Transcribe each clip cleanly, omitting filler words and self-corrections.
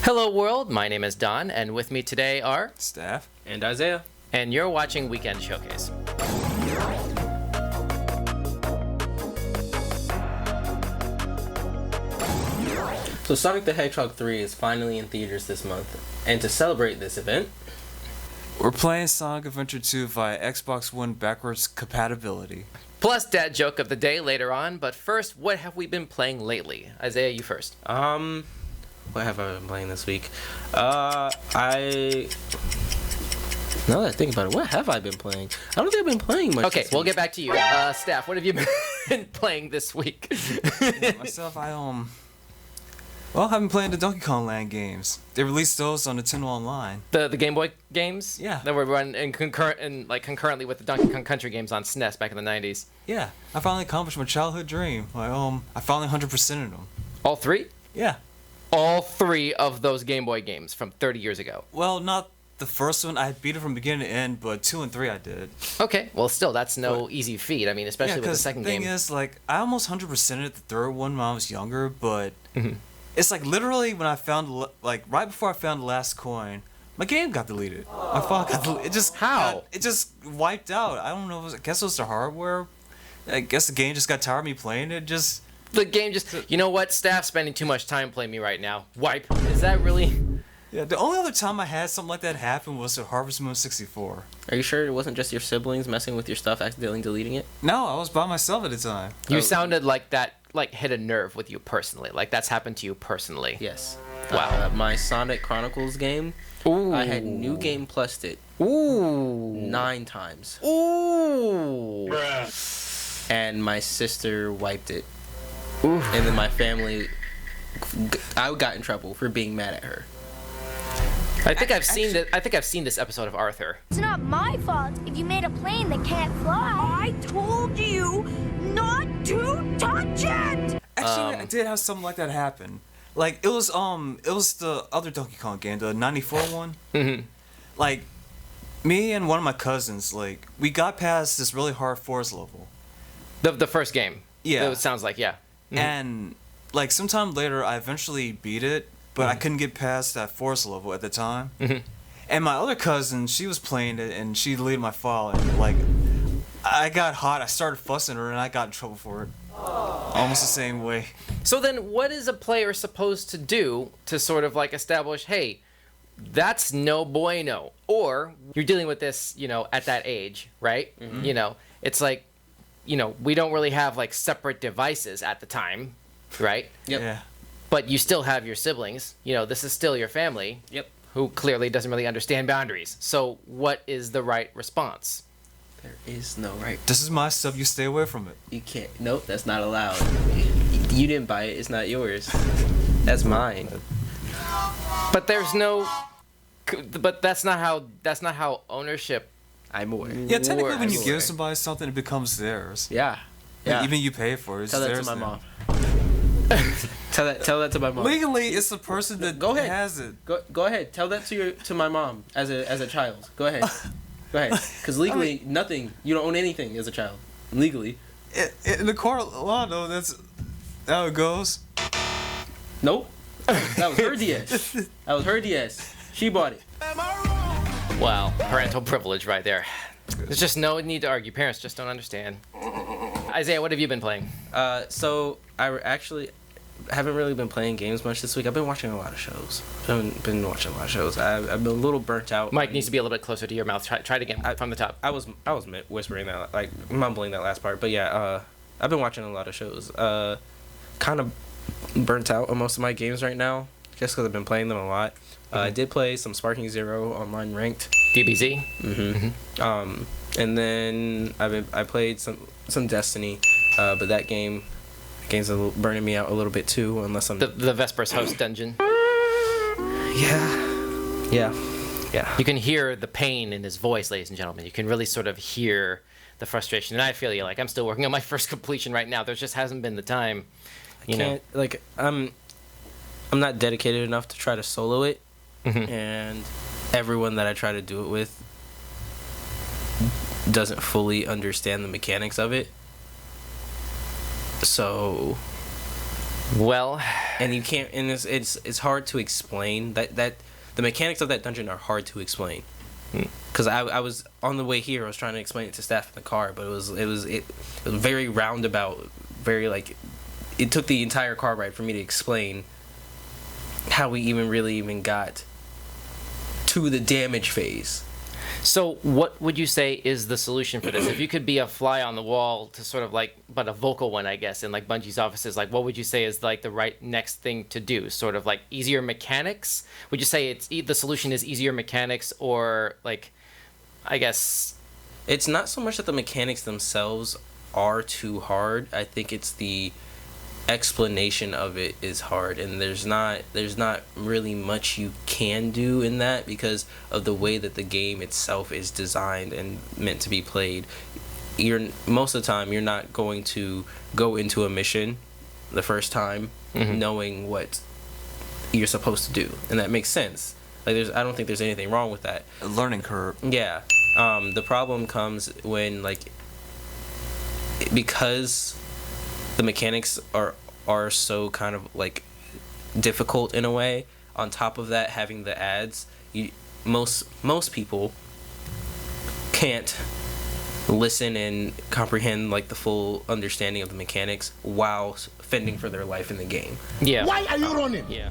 Hello world, my name is Donn, and with me today are Staff and Isaiah. And you're watching Weekend Showcase. So Sonic the Hedgehog 3 is finally in theaters this month, and to celebrate this event, we're playing Sonic Adventure 2 via Xbox One backwards compatibility. Plus dad joke of the day later on, but first, what have we been playing lately? Isaiah, you first. What have I been playing this week? Now that I think about it, what have I been playing? I don't think I've been playing much. Okay, we'll get back to you. Staff, what have you been playing this week? Myself, I've been playing the Donkey Kong Land games. They released those on Nintendo Online. The Game Boy games? Yeah. That were run concurrently with the Donkey Kong Country games on SNES back in the 90s. Yeah, I finally accomplished my childhood dream. I finally 100%ed them. All three? Yeah. All three of those Game Boy games from 30 years ago. Well, not the first one. I beat it from beginning to end, but 2 and 3 I did. Okay, well, still, that's no easy feat. I mean, especially with the second game. The thing is, I almost 100%ed the third one when I was younger, but it's literally when I found, right before I found the last coin, my game got deleted. My file got deleted. It just it just wiped out. I don't know. I guess it was the hardware. I guess the game just got tired of me playing it. The game you know what? Staff spending too much time playing me right now. Wipe. Is that really? Yeah, the only other time I had something like that happen was at Harvest Moon 64. Are you sure it wasn't just your siblings messing with your stuff, accidentally deleting it? No, I was by myself at the time. You sounded like that, hit a nerve with you personally. Like that's happened to you personally. Yes. Wow. My Sonic Chronicles game, Ooh. I had New Game Plus'd it. Ooh. 9 times. Ooh. And my sister wiped it. Ooh. And then my family, I got in trouble for being mad at her. I think I've seen this episode of Arthur. It's not my fault if you made a plane that can't fly. I told you not to touch it! Actually, I did have something like that happen. It was the other Donkey Kong game, the 94 one. Mm-hmm. Me and one of my cousins, we got past this really hard forest level. The first game. Yeah. It sounds like, yeah. Mm-hmm. And, sometime later, I eventually beat it, but I couldn't get past that forest level at the time. Mm-hmm. And my other cousin, she was playing it, and she deleted my file, and, I got hot, I started fussing her, and I got in trouble for it. Almost the same way. So then what is a player supposed to do to sort of, establish, hey, that's no bueno? Or you're dealing with this, at that age, right? Mm-hmm. It's we don't really have, separate devices at the time, right? Yep. Yeah. But you still have your siblings. This is still your family. Yep. Who clearly doesn't really understand boundaries. So what is the right response? There is no right. This is my stuff, you stay away from it. You can't. Nope, that's not allowed. You didn't buy it. It's not yours. That's mine. But there's no. But that's not how ownership. I'm aware. Yeah, technically when you Works. give somebody something, it becomes theirs. Yeah. Yeah. Even you pay for it, it's Tell that theirs to my now. mom. Tell that to my mom. Legally, it's the person that Go ahead. has it. Go ahead. Tell that to my mom as a child. Go ahead. Go ahead. Because legally, nothing. You don't own anything as a child. Legally. In the court of law, though, that's how it goes. Nope. That was her DS. That was her DS. She bought it. Wow, parental privilege right there. There's just no need to argue. Parents just don't understand. Isaiah, what have you been playing? So I actually haven't really been playing games much this week. I've been watching a lot of shows. I've been watching a lot of shows. I've been a little burnt out. Mike needs to be a little bit closer to your mouth. Try it again from the top. I was whispering that, mumbling that last part. But yeah, I've been watching a lot of shows. Kind of burnt out on most of my games right now, just because I've been playing them a lot. I did play some Sparking Zero online ranked. DBZ. Mm-hmm. And then I played some Destiny, but that game's burning me out a little bit too, unless I'm The Vesper's host dungeon. Yeah. You can hear the pain in his voice, ladies and gentlemen. You can really sort of hear the frustration. And I feel you. I'm still working on my first completion right now. There just hasn't been the time. I'm not dedicated enough to try to solo it, and everyone that I try to do it with doesn't fully understand the mechanics of it. So Well, and you can't, and it's hard to explain that the mechanics of that dungeon are hard to explain. Because I was on the way here, I was trying to explain it to staff in the car, but it was very roundabout, very like, it took the entire car ride for me to explain how we even got to the damage phase. so what would you say is the solution for this? If you could be a fly on the wall to sort of like, but a vocal one, I guess, in like Bungie's offices, like what would you say is like the right next thing to do? Sort of like easier mechanics? Would you say the solution is easier mechanics, or like, I guess... It's not so much that the mechanics themselves are too hard. I think it's the explanation of it is hard, and there's not really much you can do in that because of the way that the game itself is designed and meant to be played. Most of the time you're not going to go into a mission the first time knowing what you're supposed to do, and that makes sense. Like I don't think there's anything wrong with that. A learning curve. Yeah. The problem comes when because the mechanics are so kind of like difficult in a way. On top of that, having the ads, most people can't listen and comprehend like the full understanding of the mechanics while fending for their life in the game. Yeah. Why are you running? Yeah.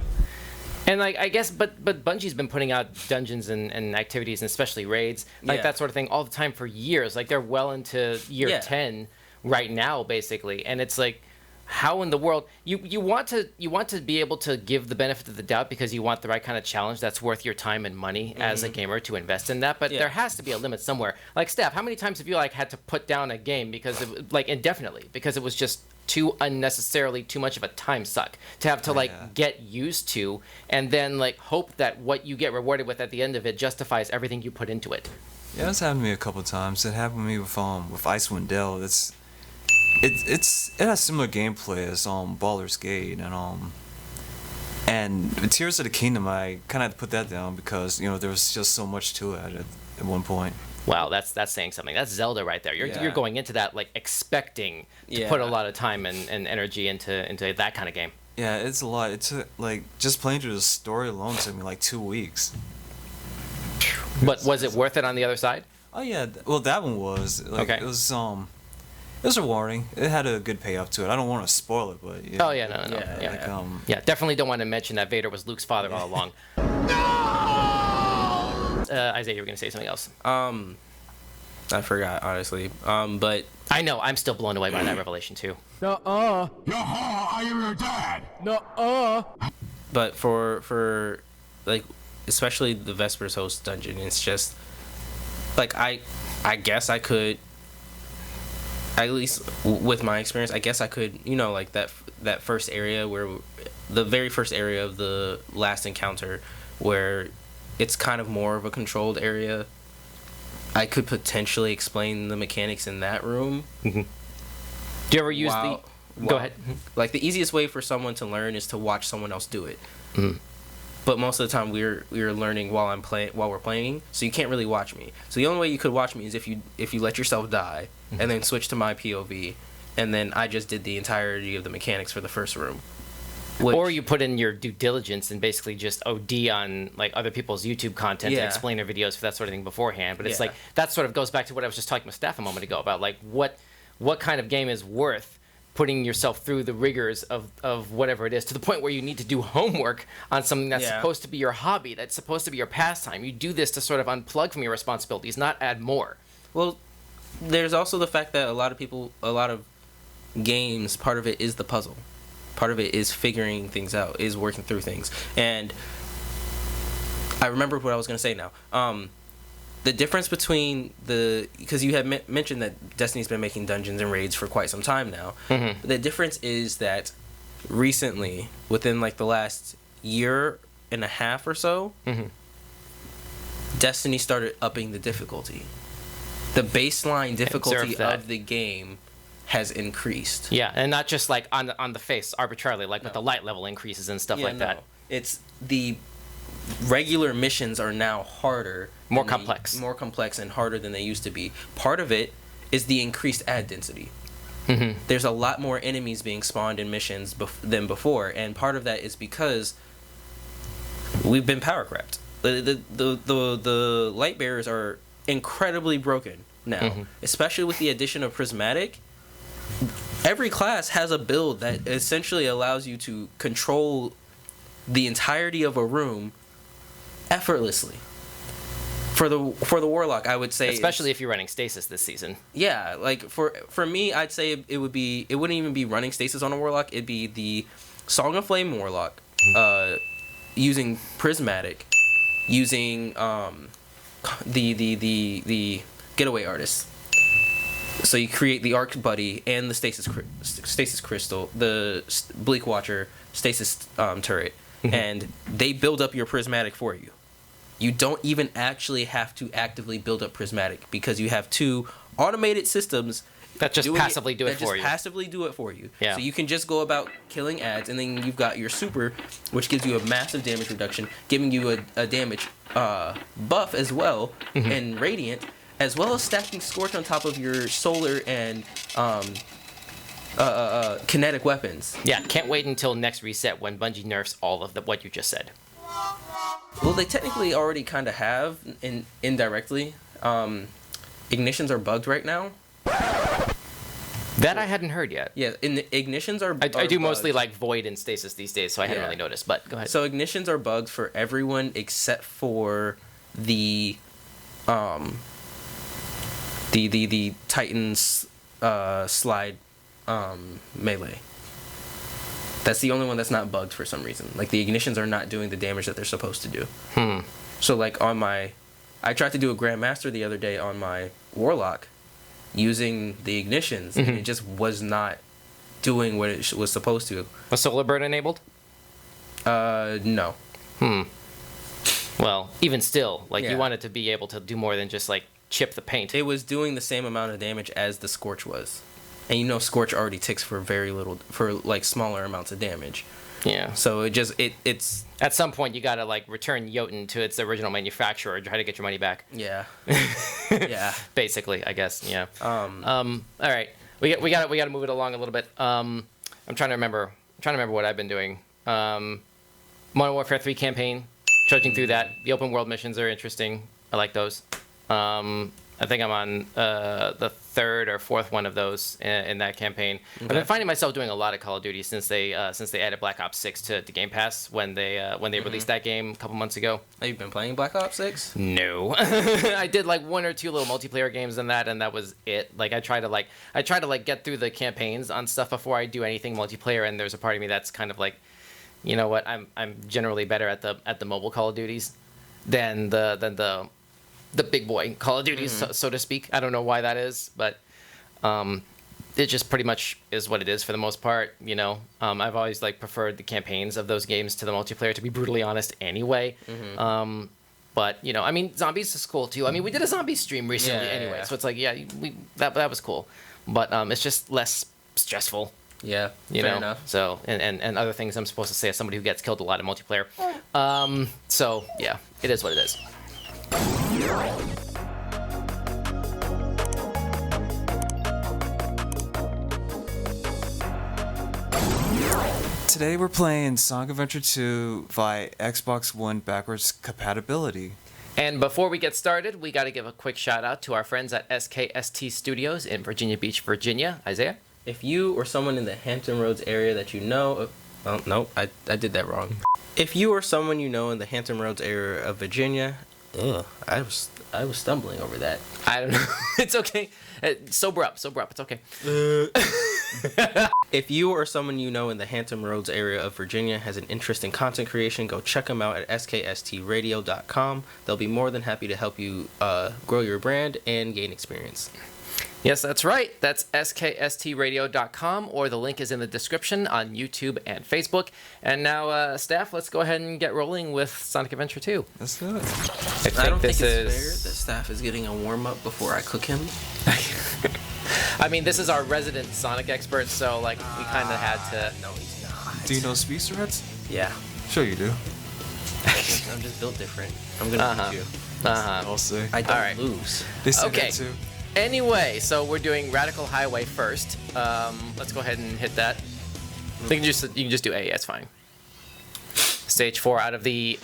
And like I guess, but Bungie's been putting out dungeons and activities, and especially raids, like that sort of thing, all the time for years. Like they're well into year 10 right now, basically, and it's like, how in the world you want to be able to give the benefit of the doubt because you want the right kind of challenge that's worth your time and money as a gamer to invest in that, but there has to be a limit somewhere. Like Steph, how many times have you like had to put down a game because it, like indefinitely because it was just too much of a time suck to have to get used to, and then like hope that what you get rewarded with at the end of it justifies everything you put into it? Yeah, that's happened to me a couple of times. It happened to me with Icewind Dale. It has similar gameplay as Baldur's Gate and Tears of the Kingdom. I kind of had to put that down because there was just so much to it at one point. Wow, that's saying something. That's Zelda right there. You're going into that like expecting to put a lot of time and energy into that kind of game. Yeah, it's a lot. It took like just playing through the story alone took me like 2 weeks. But was it worth it on the other side? Oh yeah, well that one was. Like, okay. It was rewarding. It had a good payoff to it. I don't want to spoil it, but yeah. Oh yeah, no. Yeah, definitely don't want to mention that Vader was Luke's father all along. Isaiah, you were gonna say something else. I forgot honestly. But I know I'm still blown away by that revelation too. Nuh-uh. I am your dad. Nuh-uh. But for like especially the Vesper's host dungeon, it's just like I guess I could. At least with my experience, I guess I could, like that first area the very first area of the last encounter where it's kind of more of a controlled area. I could potentially explain the mechanics in that room. Mm-hmm. Do you ever use Go ahead. Like the easiest way for someone to learn is to watch someone else do it. Mm. But most of the time we're learning while we're playing, so you can't really watch me. So the only way you could watch me is if you let yourself die and then switch to my POV, and then I just did the entirety of the mechanics for the first room. Or you put in your due diligence and basically just OD on like other people's YouTube content and explain their videos for that sort of thing beforehand. But it's like that sort of goes back to what I was just talking with Steph a moment ago about like what kind of game is worth putting yourself through the rigors of whatever it is, to the point where you need to do homework on something that's supposed to be your hobby, that's supposed to be your pastime. You do this to sort of unplug from your responsibilities, not add more. Well, there's also the fact that a lot of games, part of it is the puzzle. Part of it is figuring things out, is working through things. And I remember what I was going to say now. The difference between because you had mentioned that Destiny's been making dungeons and raids for quite some time now. Mm-hmm. The difference is that recently, within like the last year and a half or so, Destiny started upping the difficulty. The baseline difficulty of the game has increased. Yeah, and not just like on the face arbitrarily, like with the light level increases and stuff like that. It's the regular missions are now harder, more complex, and harder than they used to be. Part of it is the increased ad density. there's a lot more enemies being spawned in missions than before, and part of that is because we've been power crept. The light bearers are incredibly broken now, especially with the addition of prismatic. Every class has a build that essentially allows you to control the entirety of a room effortlessly. For the warlock, I would say, especially if you're running stasis this season. Yeah, like for me, I'd say it wouldn't even be running stasis on a warlock. It'd be the Song of Flame warlock, using prismatic, using the getaway artist. So you create the Arc Buddy and the stasis crystal, the Bleak Watcher stasis turret, and they build up your prismatic for you. You don't even actually have to actively build up prismatic because you have 2 automated systems that just passively do it for you. Passively do it for you. Yeah. So you can just go about killing ads, and then you've got your super, which gives you a massive damage reduction, giving you a damage buff as well, and radiant, as well as stacking Scorch on top of your solar and kinetic weapons. Yeah, can't wait until next reset when Bungie nerfs all of what you just said. Well, they technically already kind of have, indirectly. Ignitions are bugged right now. That I hadn't heard yet. Yeah, ignitions are I do bugged. mostly like Void and Stasis these days, so I hadn't really noticed, but go ahead. So ignitions are bugged for everyone except for the Titans slide melee. That's the only one that's not bugged for some reason. Like, the ignitions are not doing the damage that they're supposed to do. So, like, I tried to do a Grandmaster the other day on my Warlock using the ignitions, and it just was not doing what it was supposed to. Was Solar Bird enabled? No. Well, even still, like, you want it to be able to do more than just, like, chip the paint. It was doing the same amount of damage as the Scorch was. And you know Scorch already ticks for like smaller amounts of damage. Yeah. So it's at some point you gotta like return Jotun to its original manufacturer and try to get your money back. Yeah. Yeah. Basically, I guess. Yeah. All right. We gotta move it along a little bit. I'm trying to remember what I've been doing. Modern Warfare 3 campaign, trudging through that. The open world missions are interesting. I like those. I think I'm on the 3rd or 4th one of those in that campaign. Okay. I've been finding myself doing a lot of Call of Duty since they added Black Ops 6 to Game Pass when they released that game a couple months ago. Have you been playing Black Ops 6? No, I did like 1 or 2 little multiplayer games in that, and that was it. Like I try to get through the campaigns on stuff before I do anything multiplayer. And there's a part of me that's kind of like, you know what, I'm generally better at the mobile Call of Duties than the big boy Call of Duty, so to speak. I don't know why that is, but it just pretty much is what it is for the most part. You know, I've always like preferred the campaigns of those games to the multiplayer, to be brutally honest. Anyway, but you know, I mean, zombies is cool too. I mean, we did a zombie stream recently, anyway, so it's like, yeah, that was cool, but it's just less stressful. Yeah, you fair know. Enough. So and other things I'm supposed to say as somebody who gets killed a lot in multiplayer. So yeah, it is what it is. Today we're playing Sonic Adventure 2 via Xbox One backwards compatibility. And before we get started, we got to give a quick shout out to our friends at SKST Studios in Virginia Beach, Virginia. Isaiah? If you or someone in the Hampton Roads area that you know... Oh, no, I did that wrong. If you or someone you know in the Hampton Roads area of Virginia... I was stumbling over that. I don't know. It's okay. Sober up. It's okay. If you or someone you know in the Hampton Roads area of Virginia has an interest in content creation, go check them out at skstradio.com. They'll be more than happy to help you grow your brand and gain experience. Yes, that's right. That's skstradio.com, or the link is in the description on YouTube and Facebook. And now, staff, let's go ahead and get rolling with Sonic Adventure 2. Let's do it. I don't think it's fair that staff is getting a warm-up before I cook him. I mean, this is our resident Sonic expert, so, like, we kind of had to... No, he's not. Do you know speed threats? Yeah. Sure you do. I'm just built different. I'm going to beat you. I'll see. I don't lose. They say Okay. that too. Anyway, so we're doing Radical Highway first. Let's go ahead and hit that. You can just do A. That's fine. Stage 4 out of the.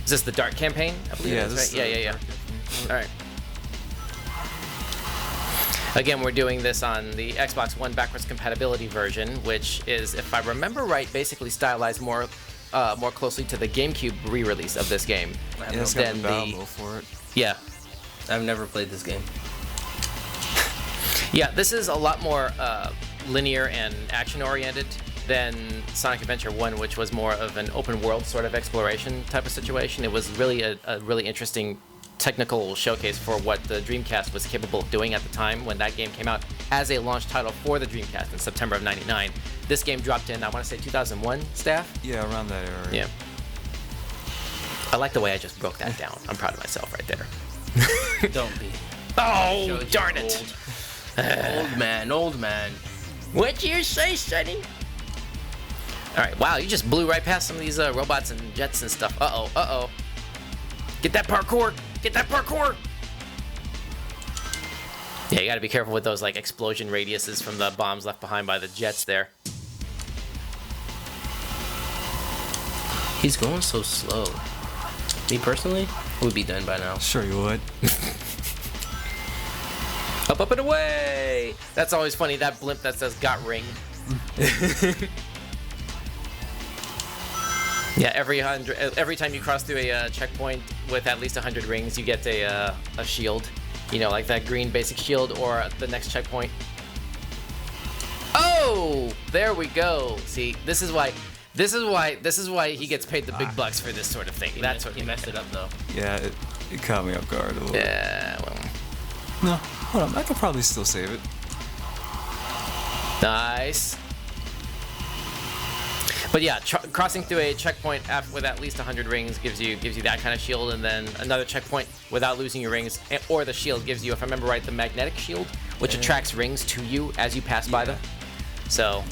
Is this the Dark campaign? I believe that's right. Yeah. All right. Again, we're doing this on the Xbox One backwards compatibility version, which is, if I remember right, basically stylized more closely to the GameCube re-release of this game than the for it. Yeah. I've never played this game. Yeah, this is a lot more linear and action-oriented than Sonic Adventure 1, which was more of an open-world sort of exploration type of situation. It was really a really interesting technical showcase for what the Dreamcast was capable of doing at the time when that game came out as a launch title for the Dreamcast in September of '99. This game dropped in, I want to say 2001, Staff? Yeah, around that area. Yeah. I like the way I just broke that down. I'm proud of myself right there. Don't be. Oh, darn it. Old man. What'd you say, Sonny? Alright, wow, you just blew right past some of these robots and jets and stuff. Uh-oh. Get that parkour! Get that parkour! Yeah, you gotta be careful with those, like, explosion radiuses from the bombs left behind by the jets there. He's going so slow. Me personally, I would be done by now. Sure you would. Up and away! That's always funny, that blimp that says got ring. Yeah, every time you cross through a checkpoint with at least 100 rings, you get a shield. You know, like that green basic shield or the next checkpoint. Oh, there we go. See, this is why he gets paid the big bucks for this sort of thing. That's what he messed it up though. Yeah, it caught me off guard a little. Yeah, well. No, hold on. I could probably still save it. Nice. But yeah, crossing through a checkpoint with at least 100 rings gives you that kind of shield, and then another checkpoint without losing your rings, or the shield gives you, if I remember right, the magnetic shield, which attracts rings to you as you pass by them. So.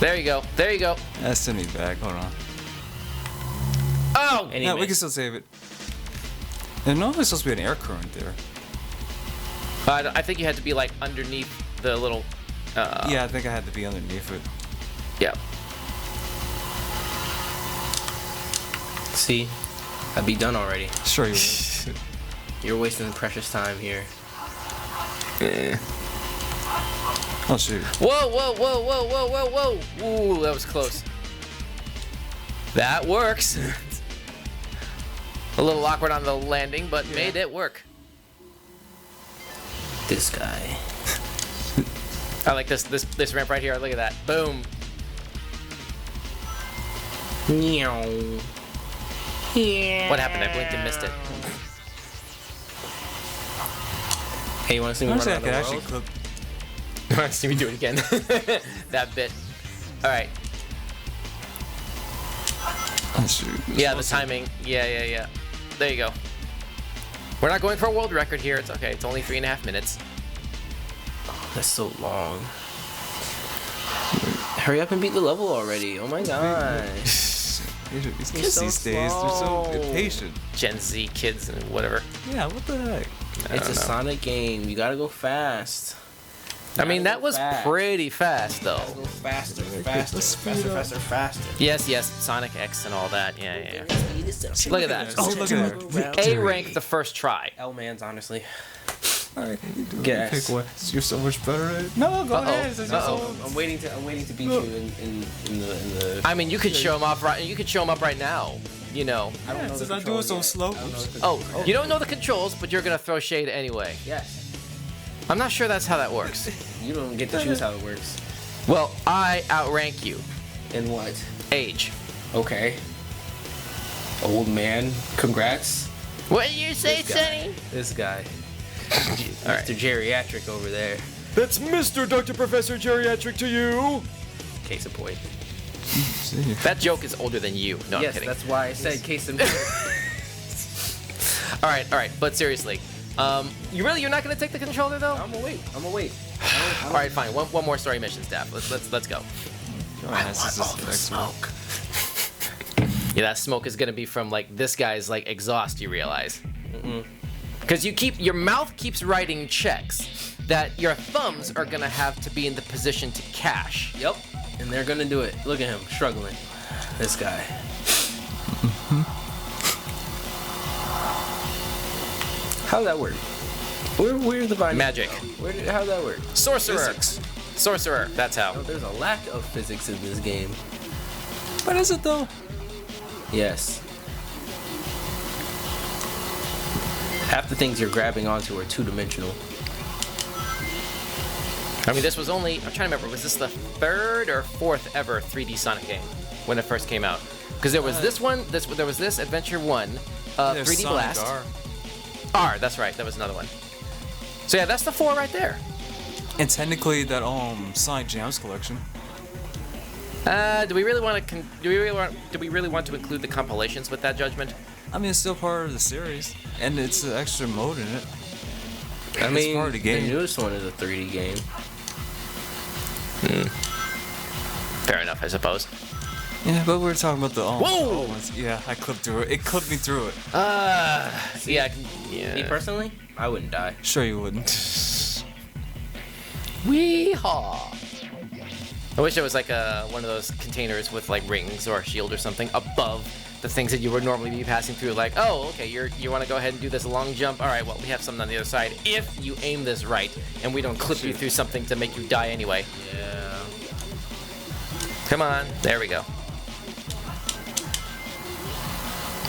There you go. That's send me back. Hold on. Oh! Yeah, we can still save it. And no, there's supposed to be an air current there. I think you had to be like underneath the little. Yeah, I think I had to be underneath it. Yeah. See, I'd be done already. Sure you would. You're wasting precious time here. Oh shoot. Whoa. Ooh, that was close. That works. A little awkward on the landing, but made it work. This guy. I like this ramp right here. Look at that. Boom. What happened? I blinked and missed it. Hey, you want to see me run around the actually world? cook. You want to see me do it again? That bit. All right. Oh shoot. Yeah, the timing. Yeah. There you go. We're not going for a world record here. It's okay. It's only 3.5 minutes. That's so long. Hurry up and beat the level already. Oh my god. These kids so these days, they're so impatient. Gen Z kids and whatever. Yeah, what the heck? It's a Sonic game. You gotta go fast. I mean, that was pretty fast, though. Go faster. Yes, Sonic X and all that. Yeah. Look at that. Oh, look at that. A rank the first try. L-Man's honestly. Alright, Guess. pick one. You're so much better at it. No, go ahead. I'm waiting to beat you in the. I mean, you could show him off right. You could show him up right now. You know. I don't know. Since I do it so slow. Oh, you don't know the controls, but you're gonna throw shade anyway. Yes. I'm not sure that's how that works. You don't get to choose how it works. Well, I outrank you. In what? Age. Okay. Old man. Congrats. What did you say, Sonny? This guy. All right. Mr. Geriatric over there. That's Mr. Dr. Professor Geriatric to you. Case in point. That joke is older than you. No, Yes, I'm kidding. that's why I said case in point. All right. But seriously, you're not gonna take the controller though? I'm gonna wait. All right, fine. One more story mission, staff. Let's go. Smoke. Yeah, that smoke is gonna be from like this guy's like exhaust. You realize? Because your mouth keeps writing checks that your thumbs are gonna have to be in the position to cash. Yep. And they're gonna do it. Look at him struggling. This guy. How'd that work? Where's the binding? Magic. How'd that work? Sorcerer. Physics. Sorcerer. That's how. No, there's a lack of physics in this game. What is it though? Yes. Half the things you're grabbing onto are two-dimensional. I mean, this was only, I'm trying to remember, was this the 3rd or 4th ever 3D Sonic game when it first came out? Because there was this one, there was this Adventure 1, 3D Sonic Blast. R, that's right, that was another one. So yeah, that's the 4 right there. And technically that Sonic Jams collection. Do we really want to include the compilations with that judgment? I mean, it's still part of the series, and it's an extra mode in it. I mean, part of the game. newest one is a 3D game. Fair enough, I suppose. Yeah, but we're talking about the Whoa! old ones. Yeah, I clipped through it. It clipped me through it. Yeah. Me personally, I wouldn't die. Sure you wouldn't. Weehaw! I wish there was like one of those containers with like rings or a shield or something above the things that you would normally be passing through. Like, oh, okay, you want to go ahead and do this long jump? All right, well, we have something on the other side if you aim this right and we don't clip you through something to make you die anyway. Yeah. Come on, there we go.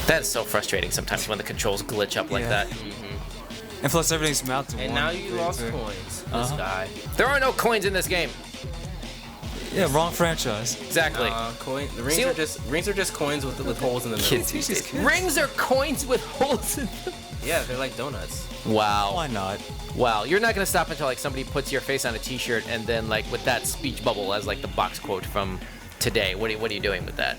That is so frustrating sometimes when the controls glitch up like Yeah. that. And plus everything's mapped to And one now you thing, lost too. coins. This guy. There are no coins in this game. Yeah, wrong franchise. Exactly. The rings are just coins with holes in the middle. Kids. Rings are coins with holes in them. Yeah, they're like donuts. Wow. Why not? Wow, you're not gonna stop until like somebody puts your face on a T-shirt and then like with that speech bubble as like the box quote from today. What are you doing with that?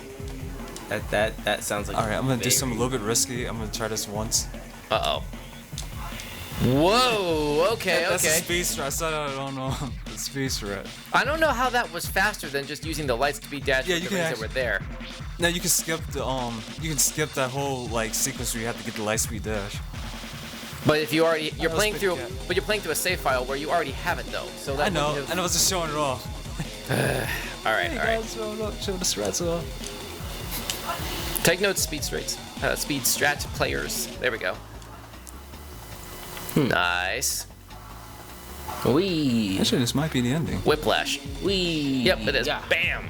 That sounds like. All right, I'm gonna do something a little bit risky. I'm gonna try this once. Uh oh. Whoa. Okay. That's a Okay. speed strat. I said I don't know the speed strat. I don't know how that was faster than just using the light speed dash Yeah, with you the can rings that were there. Now you can skip the you can skip that whole like sequence where you have to get the light speed dash. But if you're was playing through, pretty good. but you're playing through a save file where you already have it though. So that I know. wouldn't have- I know. I was just showing it off. All right. All right. Show the strats off. Take notes, speed strat players. There we go. Nice. Wee. Actually, this might be the ending. Whiplash. Wee. Yep, it is. Yeah. Bam.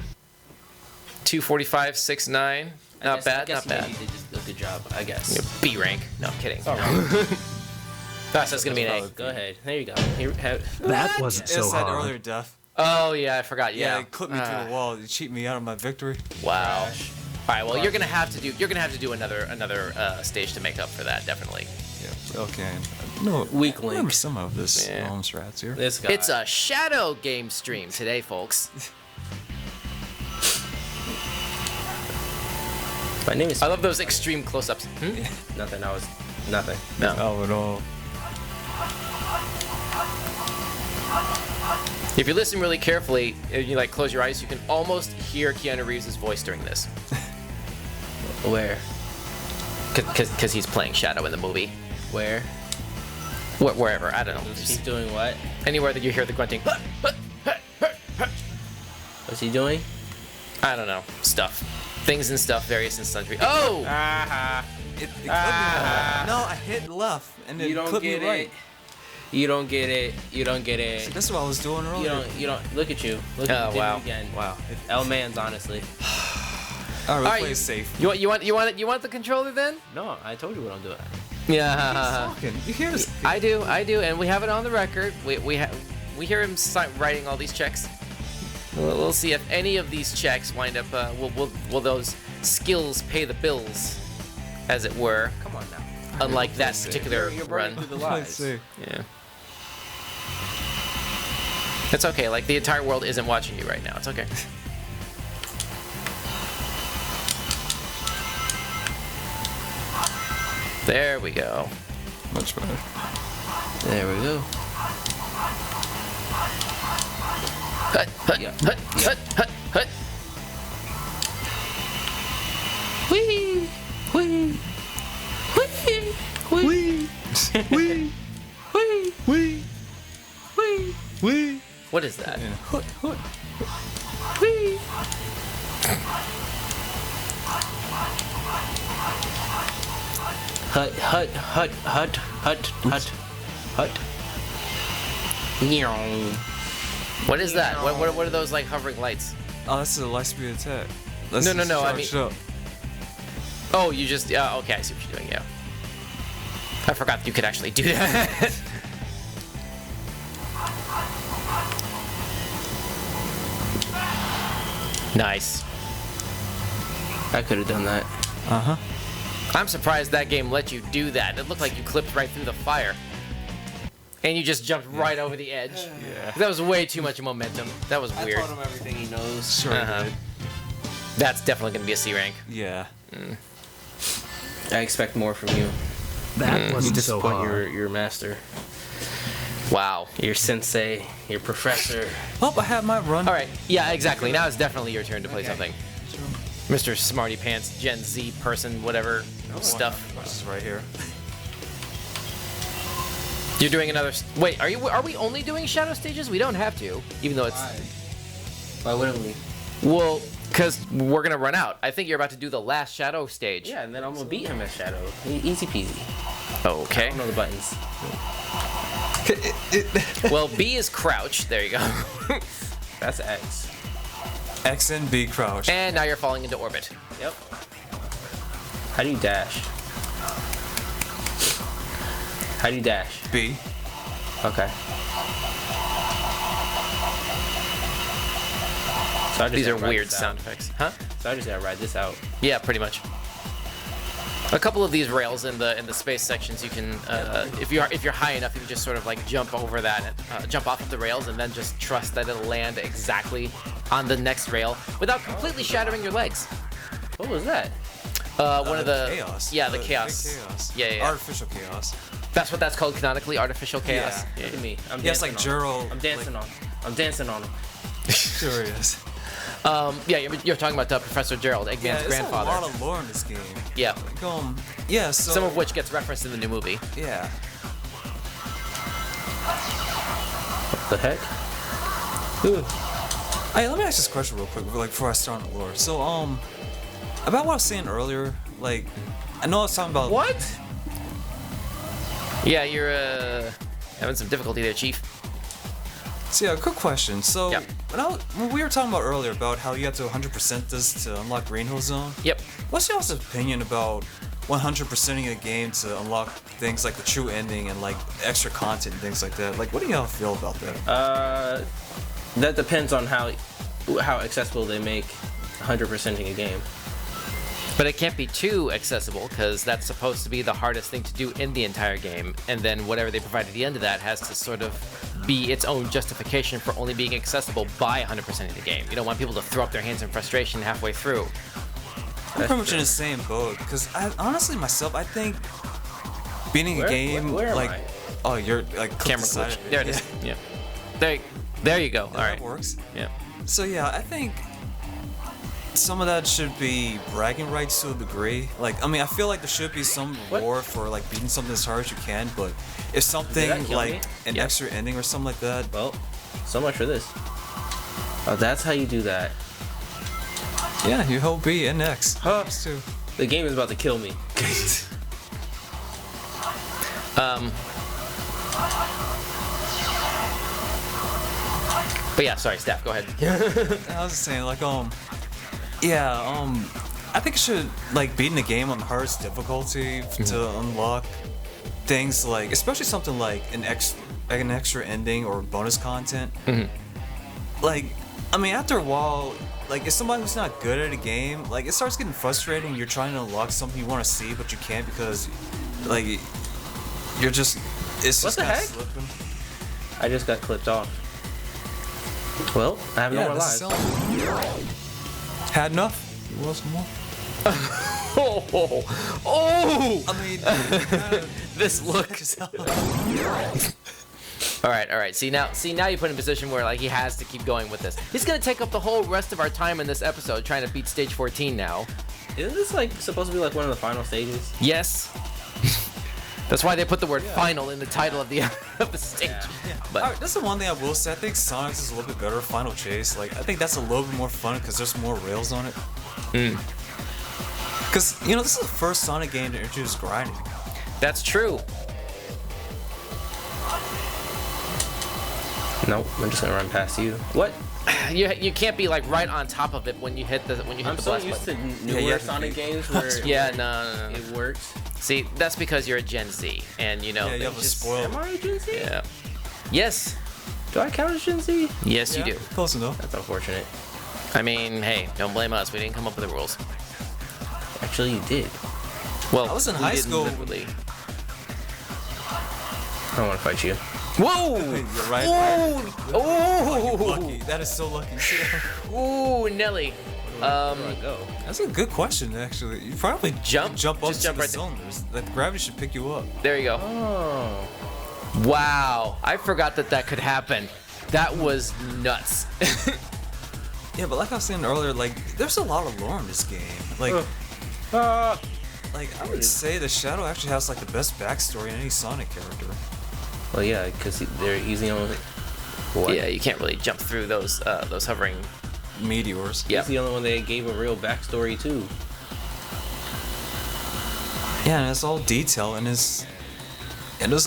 245, 6'9". Not bad. Not bad. You did just a good job, I guess. Yeah, B rank. No, I'm kidding. All right. That's gonna be an A. Go ahead. There you go. That wasn't It so said hard. earlier death. Oh yeah, I forgot. Yeah. It clipped me through the wall. You cheat me out of my victory. Wow. All right. Well, you're gonna have to do another stage to make up for that. Definitely. Yeah. Okay. No. Weak I remember link. some of this Yeah. strats here. This guy. It's a shadow game stream today, folks. My name is. I love those extreme close-ups. Nothing. I was nothing. No. Oh no. If you listen really carefully, and you like close your eyes, you can almost hear Keanu Reeves' voice during this. Where? Because he's playing Shadow in the movie. Where? Wherever, I don't know. He's doing what? Anywhere that you hear the grunting. What's he doing? I don't know. Stuff. Things and stuff, various and sundry. Oh! It clipped me. No, I hit left and it You don't clipped me get right. it. You don't get it. You don't get it. That's what I was doing earlier. You don't. Look at you. Look Oh, at you. wow. Again. Wow. L-Man's honestly. All right, Alright, play it safe. You want the controller then? No, I told you what I'm doing. Yeah. You hear this? I do, and we have it on the record. We hear him writing all these checks. We'll see if any of these checks wind up. Will those skills pay the bills, as it were? Come on now. Unlike that particular You're run. burning through the Let's lies. see. Yeah. It's okay. Like the entire world isn't watching you right now. It's okay. There we go. Much better. There we go. Hut, hut, Yeah. hut, hut, hut, hut. Whee! Whee! Whee! Whee! Wee, wee, wee, wee, wee. What is that? And hoot, hoot. Whee! Hut, hut, hut, hut, hut, hut, hut. Meow. What is that? What are those like hovering lights? Oh, that's a light speed attack. No, no, no, I charge mean- up. Oh, you just okay. I see what you're doing. Yeah. I forgot that you could actually do that. Nice. I could have done that. Uh-huh. I'm surprised that game let you do that. It looked like you clipped right through the fire. And you just jumped right over the edge. Yeah. That was way too much momentum. That was I weird. taught him everything he knows. Sure Uh-huh. did. That's definitely going to be a C rank. Yeah. I expect more from you. That You wasn't so disappoint hard. your master, Wow. your sensei, your professor. Oh, I had my run. All right. Yeah, exactly. Now it's definitely your turn to play something. Mr. Smarty Pants, Gen Z person, whatever stuff. This is right here. You're doing another. Wait, are we only doing shadow stages? We don't have to, even though it's. Why wouldn't we? Well, because we're gonna run out. I think you're about to do the last shadow stage. Yeah, and then I'm gonna beat him at Shadow. Easy peasy. I Okay. don't know the buttons. Well, B is crouch. There you go. That's X. X and B crouch. And now you're falling into orbit. Yep. How do you dash? How do you dash? B. Okay. So I just These are gotta ride weird this out. sound effects, huh? So I just gotta ride this out. Yeah, pretty much. A couple of these rails in the space sections, you can, if you're high enough, you can just sort of like jump over that, jump off of the rails, and then just trust that it'll land exactly on the next rail without completely shattering your legs. What was that? One of the chaos. Yeah, the big chaos. chaos. Yeah, yeah. Artificial chaos. That's what that's called canonically, artificial chaos. Yeah. Look at me. I'm Yeah, it's dancing like on him. Juro. I'm dancing on him. I'm dancing on him. Sure is. Yeah, you're talking about Professor Gerald, Yeah, Eggman's there's grandfather. a lot of lore in this game. Yeah. Like, yeah, so... Some of which gets referenced in the new movie. Yeah. The heck? Hey, let me ask this question real quick, like, before I start on the lore. So, about what I was saying earlier, like, I know I was talking about... What? Yeah, you're having some difficulty there, Chief. So, yeah, quick question. So, Yeah. when we were talking about earlier about how you have to 100% this to unlock Green Hill Zone, Yep. what's y'all's opinion about 100%ing a game to unlock things like the true ending and, like, extra content and things like that? Like, what do y'all feel about that? That depends on how accessible they make 100%ing a game. But it can't be too accessible, because that's supposed to be the hardest thing to do in the entire game. And then whatever they provide at the end of that has to sort of be its own justification for only being accessible by 100% of the game. You don't want people to throw up their hands in frustration halfway through. I'm pretty much in the same boat, because honestly, myself, I think beating a game, where am like... I? Oh, you're, like, Camera beside glitch. There it is. Yeah. There you go. All right. That works. Yeah. So yeah, I think some of that should be bragging rights to a degree. Like, I mean, I feel like there should be some reward for like beating something as hard as you can, but if something kill like me? an Yeah. extra ending or something like that, Well, so much for this. Oh, that's how you do that. yeah, you hold B and X. Huh. Those two. The game is about to kill me. But yeah, sorry, Steph, go ahead. I was just saying, like, I think it should, like, beating the game on the hardest difficulty to unlock things like, especially something like an extra ending or bonus content. Like, I mean, after a while, like, if somebody who's not good at a game, like, it starts getting frustrating. You're trying to unlock something you want to see, but you can't because, like, you're just, it's What just the kinda heck? slipping. I just got clipped off. Well, I have no more this lives. is had enough? You want some more? Oh! I mean, This looks. All right. See now you put in a position where like he has to keep going with this. He's gonna take up the whole rest of our time in this episode trying to beat stage 14 now. Isn't this like supposed to be like one of the final stages? Yes. That's why they put the word final in the title of the of the stage. But Alright, that's the one thing I will say. I think Sonic's is a little bit better. Final Chase, like I think that's a little bit more fun because there's more rails on it. Because you know this is the first Sonic game to introduce grinding. that's true. Nope, I'm just gonna run past you. What? You can't be like right on top of it when you hit the I'm the so blast used button. to newer you have to Sonic be- games where Yeah, no. it works. See, that's because you're a Gen Z, and you know. Yeah, you they have a just- spoiled. Am I a Gen Z? Yeah. Yes. Do I count as Gen Z? Yes, you Yeah, do. Close enough. That's unfortunate. I mean, hey, don't blame us. We didn't come up with the rules. Actually, you did. Well, I was in we high didn't school. literally. I don't want to fight you. Whoa! You're right. Oh! Lucky. That is so lucky. Ooh, Nelly. Where do I go? That's a good question, actually. You probably Jump? jump up Just to jump the right there. cylinders. Like gravity should pick you up. There you go. Oh. Wow, I forgot that could happen. That was nuts. Yeah, but like I was saying earlier, like there's a lot of lore in this game. Like, like I would say the Shadow actually has like the best backstory in any Sonic character. Well, yeah, because he's the only. What? Yeah, you can't really jump through those hovering. Meteors. Yeah. He's the only one they gave a real backstory to. Yeah, and it's all detail and there's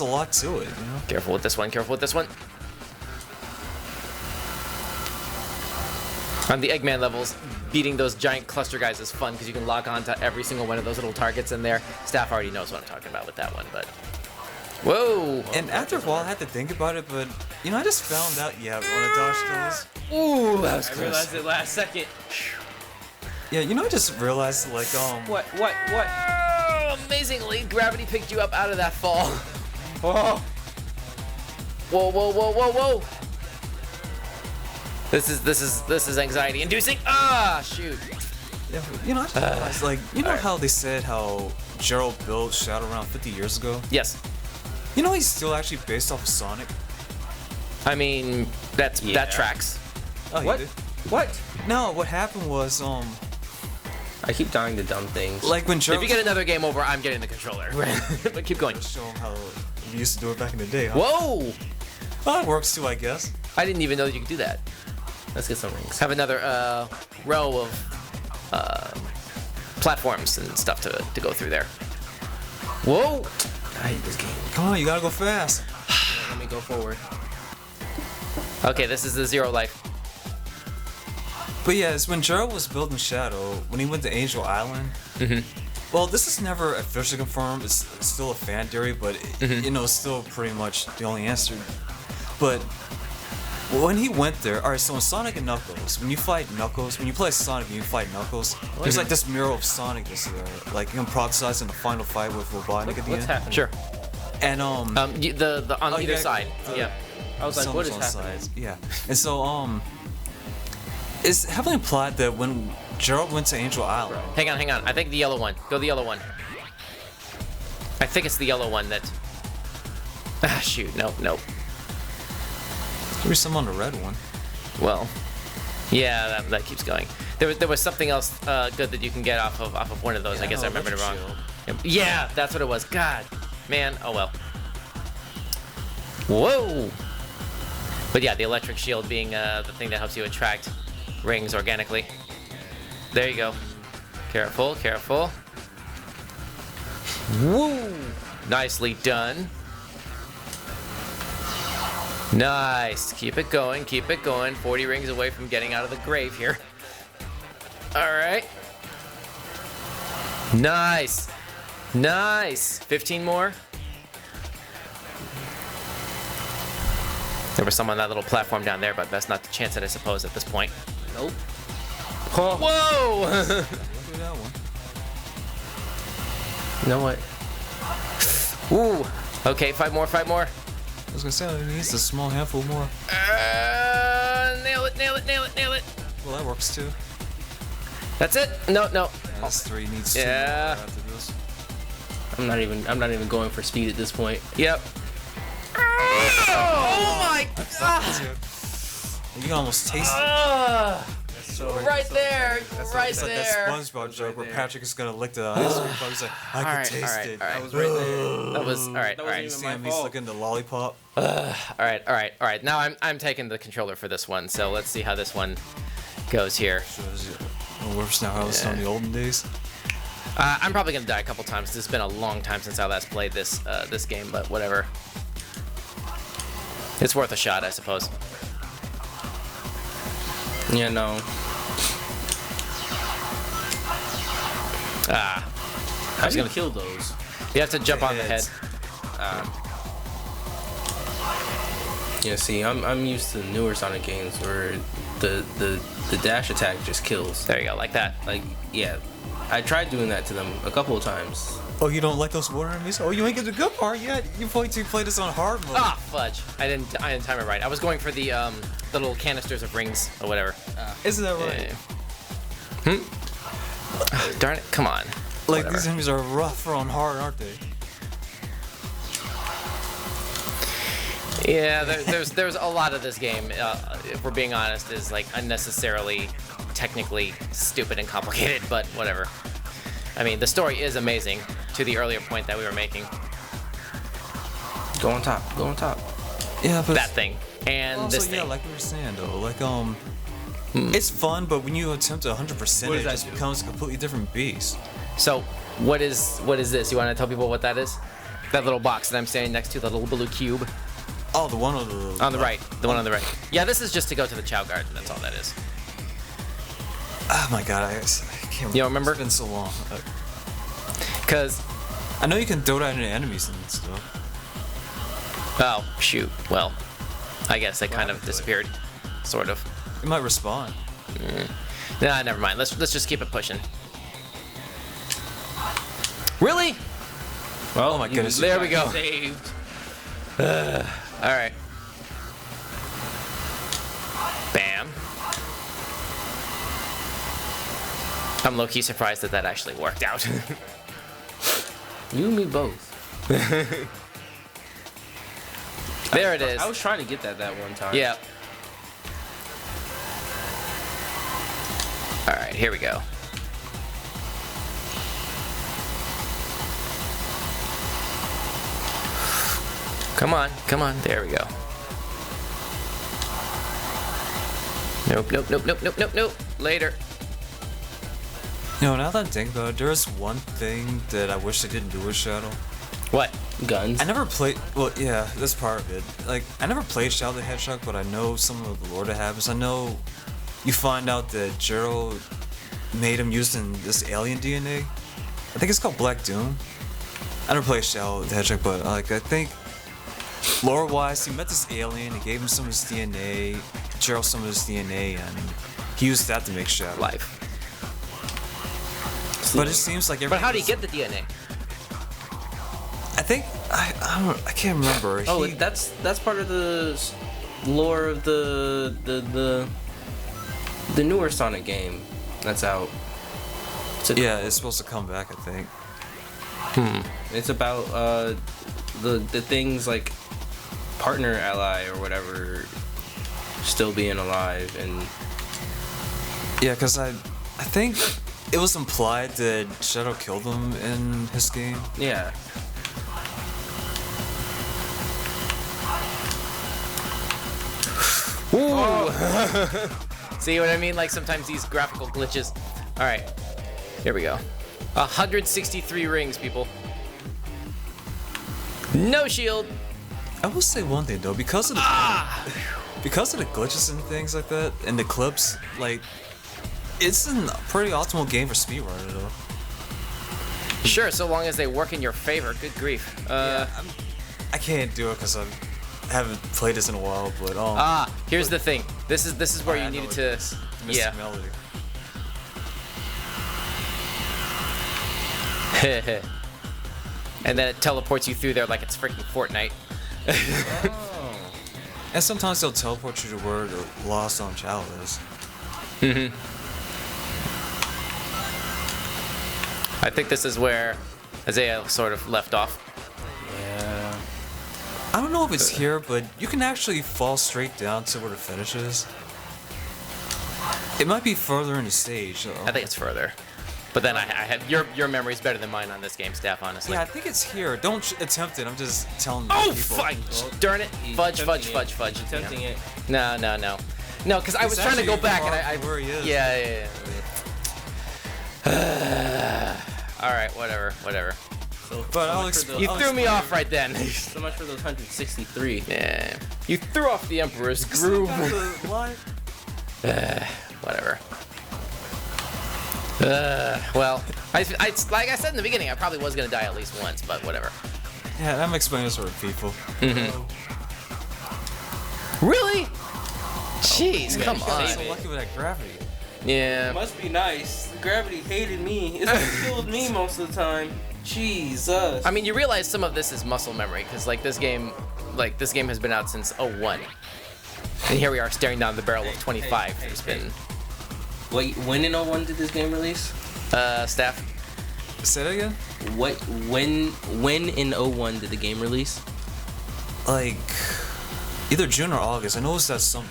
a lot to it, you know. Careful with this one. Careful with this one. On the Eggman levels, beating those giant cluster guys is fun because you can lock on to every single one of those little targets in there. Staff already knows what I'm talking about with that one, but. Whoa! And after a while, I had to think about it, but you know, I just found out. Yeah, when I dodged those. Ooh, that was I close. realized it last second. Yeah, you know, I just realized like What? Oh, amazingly, gravity picked you up out of that fall. Oh. Whoa, whoa, whoa, whoa, whoa! This is anxiety inducing. Ah, shoot. Yeah, you know, I just realized like you know how they said how Gerald built Shadow around 50 years ago. Yes. You know, he's still actually based off of Sonic. I mean, that tracks. Oh, he What? did? What? No, what happened was I keep dying to dumb things. like when If Gerald you get another game over, I'm getting the controller. But keep going. show him how we used to do it back in the day. Huh? Whoa! Well, it works too, I guess. I didn't even know that you could do that. Let's get some rings. Have another row of platforms and stuff to go through there. Whoa! I hate this game. Come on, you gotta go fast. Let me go forward. Okay, this is the zero life. But yeah, it's when Gerald was building Shadow, when he went to Angel Island. Well, this is never officially confirmed. It's still a fan theory, but you know, it's still pretty much the only answer. But when he went there, alright, so in Sonic and Knuckles, when you fight Knuckles, when you play Sonic and you fight Knuckles, there's like this mural of Sonic that's there, like him prophesizing the final fight with Robotnik at the What's end. happening? Sure. And The on either yeah, side. Yeah. I was like, what is Someone's on happening? sides, yeah. And so it's heavily implied that when Gerald went to Angel Island, Hang on. I think the yellow one. Go the yellow one. I think it's the yellow one that. Ah, shoot. Nope. there's some on the red one. Well, yeah, that keeps going. There was something else good that you can get off of one of those. I guess I remembered it wrong. Yeah, that's what it was. God, man. Oh well. Whoa. But yeah, the electric shield being the thing that helps you attract rings organically. There you go. Careful. Woo! Nicely done. Nice. Keep it going. 40 rings away from getting out of the grave here. All right. Nice. 15 more. There was some on that little platform down there, but that's not the chance it, I suppose, at this point. Nope. Whoa! Look at that one. You know what? Ooh. Okay, 5 more. I was gonna say, it needs a small handful more. Nail it. Well, that works too. That's it? No. That's 3 needs 2 Yeah. more after this. I'm not even going for speed at this point. Yep. Oh my god! You can almost taste it. Right there, right It's like that there. SpongeBob joke where Patrick is gonna lick the ice cream. He's like, I can taste it. I was right there. That was all right. All right. You see him, he's licking the lollipop. All right. Now I'm taking the controller for this one. So let's see how this one goes here. Shows you worse now how it was in the olden days. I'm probably gonna die a couple times. It's been a long time since I last played this this game, but whatever. It's worth a shot, I suppose. Yeah, no. I was gonna kill those. You have to jump on the head. Yeah, see, I'm used to newer Sonic games where the dash attack just kills. There you go, like that. Like, yeah, I tried doing that to them a couple of times. Oh, you don't like those water enemies? Oh, you ain't get the good part yet. You play this on hard mode. Ah, fudge! I didn't time it right. I was going for the little canisters of rings or whatever. Isn't that right? Darn it! Come on. Like Whatever. these enemies are rough on hard, aren't they? Yeah, there's a lot of this game. If we're being honest, is like unnecessarily, technically stupid and complicated. But whatever. I mean, the story is amazing. To the earlier point that we were making. Go on top. Go on top. Yeah, but That thing and also, this thing. yeah, like we were saying though, like it's fun, but when you attempt to 100%, it just becomes a completely different beast. So, what is this? You want to tell people what that is? That little box that I'm standing next to, the little blue cube. Oh, the one on the right. The one on the right. Yeah, this is just to go to the Chao garden. That's all that is. Oh my god, I can't. You don't remember? It's been so long. Cause I know you can throw that into enemies and stuff. oh shoot. Well, I guess they kind of disappeared, sort of. It might respawn. Nah, never mind. Let's just keep it pushing. Really? Well, Oh my goodness. There we go. Saved. All right. Bam. I'm low-key surprised that actually worked out. You and me both. There it is. I was trying to get that one time. Yeah. All right, here we go. Come on, come on. There we go. Nope. Later. You know, now that I think about it, there is one thing that I wish they didn't do with Shadow. What? Guns. I never played. Well, yeah, that's part of it. Like, I never played Shadow the Hedgehog, but I know some of the lore that happens. I know you find out that Gerald made him using this alien DNA. I think it's called Black Doom. I never played Shadow the Hedgehog, but like I think lore-wise, he met this alien. He gave him some of his DNA, Gerald some of his DNA, and he used that to make Shadow. Life. But it seems like But how do you get the DNA? I think I can't remember. Oh, that's part of the lore of the newer Sonic game that's out. Yeah, it's supposed to come back, I think. It's about the things like partner ally or whatever still being alive and Yeah, because I think it was implied that Shadow killed him in his game. yeah. Ooh. See what I mean? Like sometimes these graphical glitches. All right, here we go. 163 rings, people. No shield. I will say one thing though, because of the glitches and things like that, and the clips, like it's a pretty optimal game for speedrunner though. Sure, so long as they work in your favor. Good grief. I can't do it because I haven't played this in a while, but here's the thing. This is where you needed to. Mystic Melody. And then it teleports you through there like it's freaking Fortnite. And sometimes they'll teleport you to where the Lost on Chao is. I think this is where Isaiah sort of left off. Yeah. I don't know if it's here, but you can actually fall straight down to where the finish is. It might be further in the stage, though. I think it's further. But then I have your memory's better than mine on this game, Steph. Honestly. Yeah, I think it's here. Don't attempt it. I'm just telling Oh, people. fudge! Darn it! Fudge! Attempting it. No. No, because I was trying to go back and I where he is. Yeah. All right, whatever. So, But so I'll much exp- for You those- threw me off right then. So much for those 163. Yeah. You threw off the Emperor's groove. Whatever. Well, I like I said in the beginning, I probably was gonna die at least once, but whatever. Yeah, I'm explaining this for people. Really? Jeez, yeah, come you on. gotta So lucky with that gravity. Yeah. Must be nice. Gravity hated me. It's what killed me most of the time. Jesus. I mean, you realize some of this is muscle memory, because this game has been out since 01. And here we are staring down the barrel of 25. It's been Wait, when in 01 did this game release? Staff. Say that again? When in 01 did the game release? Like, either June or August. I know it's that summer.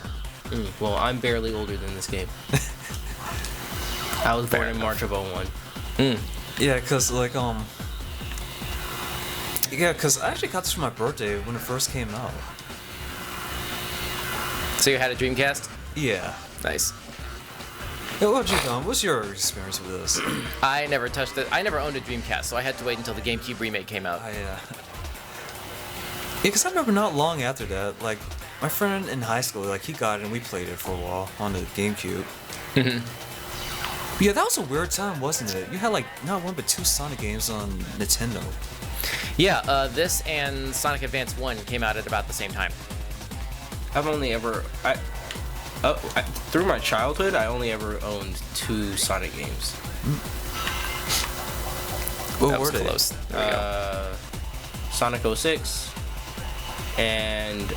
Well, I'm barely older than this game. I was born in March of 01. Yeah, cause like yeah, cause I actually got this for my birthday when it first came out. So you had a Dreamcast? Yeah. Nice. Hey, what's your experience with this? I never touched it. I never owned a Dreamcast, so I had to wait until the GameCube remake came out. Yeah, cause I remember not long after that, like my friend in high school, like he got it and we played it for a while on the GameCube. Yeah, that was a weird time, wasn't it? You had like not one but 2 Sonic games on Nintendo. Yeah, this and Sonic Advance 1 came out at about the same time. I've only ever through my childhood, I only ever owned 2 Sonic games. What That were was they? close. There we go. Sonic 06 and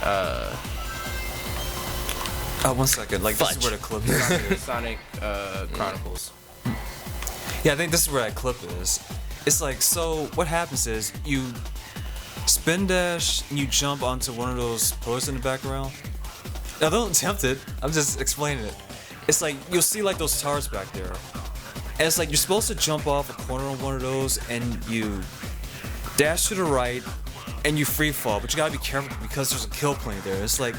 1 second, like this is where the clip is. Sonic Chronicles. Yeah, I think this is where that clip is. It's like, so what happens is you spin dash and you jump onto one of those pillars in the background. Now don't attempt it, I'm just explaining it. It's like, you'll see like those towers back there. And it's like you're supposed to jump off a corner on one of those and you dash to the right and you free fall, but you gotta be careful because there's a kill plane there. It's like,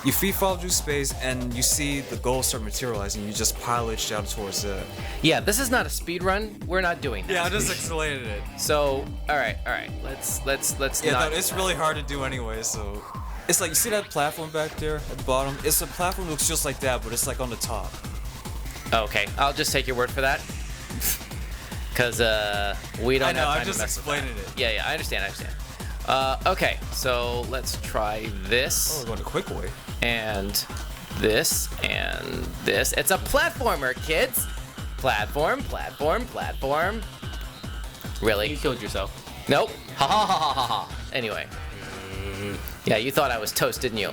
you free fall through space and you see the goal start materializing, you just pilot down towards it. Yeah, this is not a speed run. We're not doing that. Yeah, I just explained it. So, all right. Let's Yeah, not. no, it's really hard to do anyway, so. It's like, you see that platform back there at the bottom? It's a platform that looks just like that, but it's like on the top. Okay, I'll just take your word for that. Cause we don't I know, have time I'm just to mess with explaining that. it. Yeah, I understand. Okay, so let's try Oh, this we're going the quick way. and this and this. It's a platformer, kids. Platform. Really? You killed yourself. Nope. Ha ha ha ha ha ha. Anyway. Yeah, you thought I was toast, didn't you?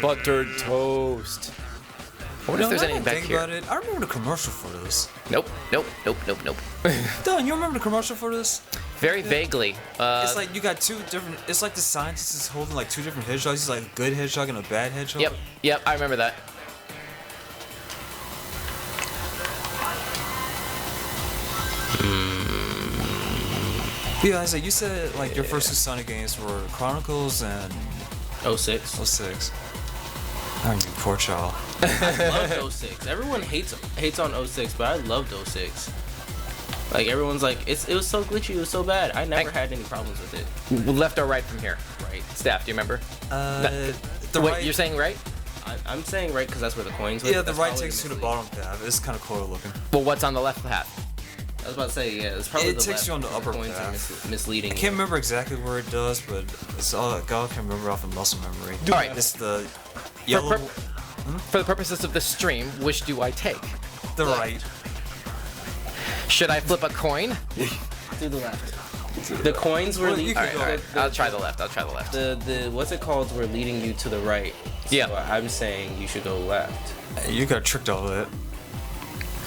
Buttered toast. I wonder if there's anything back here. About it, I remember the commercial for this. Nope. Don, you remember the commercial for this? Very vaguely. It's like you got 2 different. It's like the scientist is holding like 2 different hedgehogs. He's like a good hedgehog and a bad hedgehog. Yep, I remember that. Yeah, Isaiah, you said like your first 2 Sonic games were Chronicles and 06. 06. I mean, poor Chao. I loved 06. Everyone hates on 06, but I loved 06. Like everyone's like, it was so glitchy, it was so bad. I never had any problems with it. Left or right from here? Right. Staff, do you remember? The Wait, right. you're saying right? I'm saying right because that's where the coins went. Yeah, the That's right probably takes you to the misleading. bottom path. It's kind of cool looking. Well, what's on the left half? I was about to say, yeah, it's probably It the takes left. you on the upper coins are path. misleading. I can't remember exactly where it does, but it's all God can remember off of muscle memory. All right. It's the yellow, For the purposes of this stream, which do I take? the right. Should I flip a coin? To the left. The coins were Well, leading. you can All right. I'll try the left. The what's it called? Were leading you to the right. So Yeah. I'm saying you should go left. You got tricked all of it.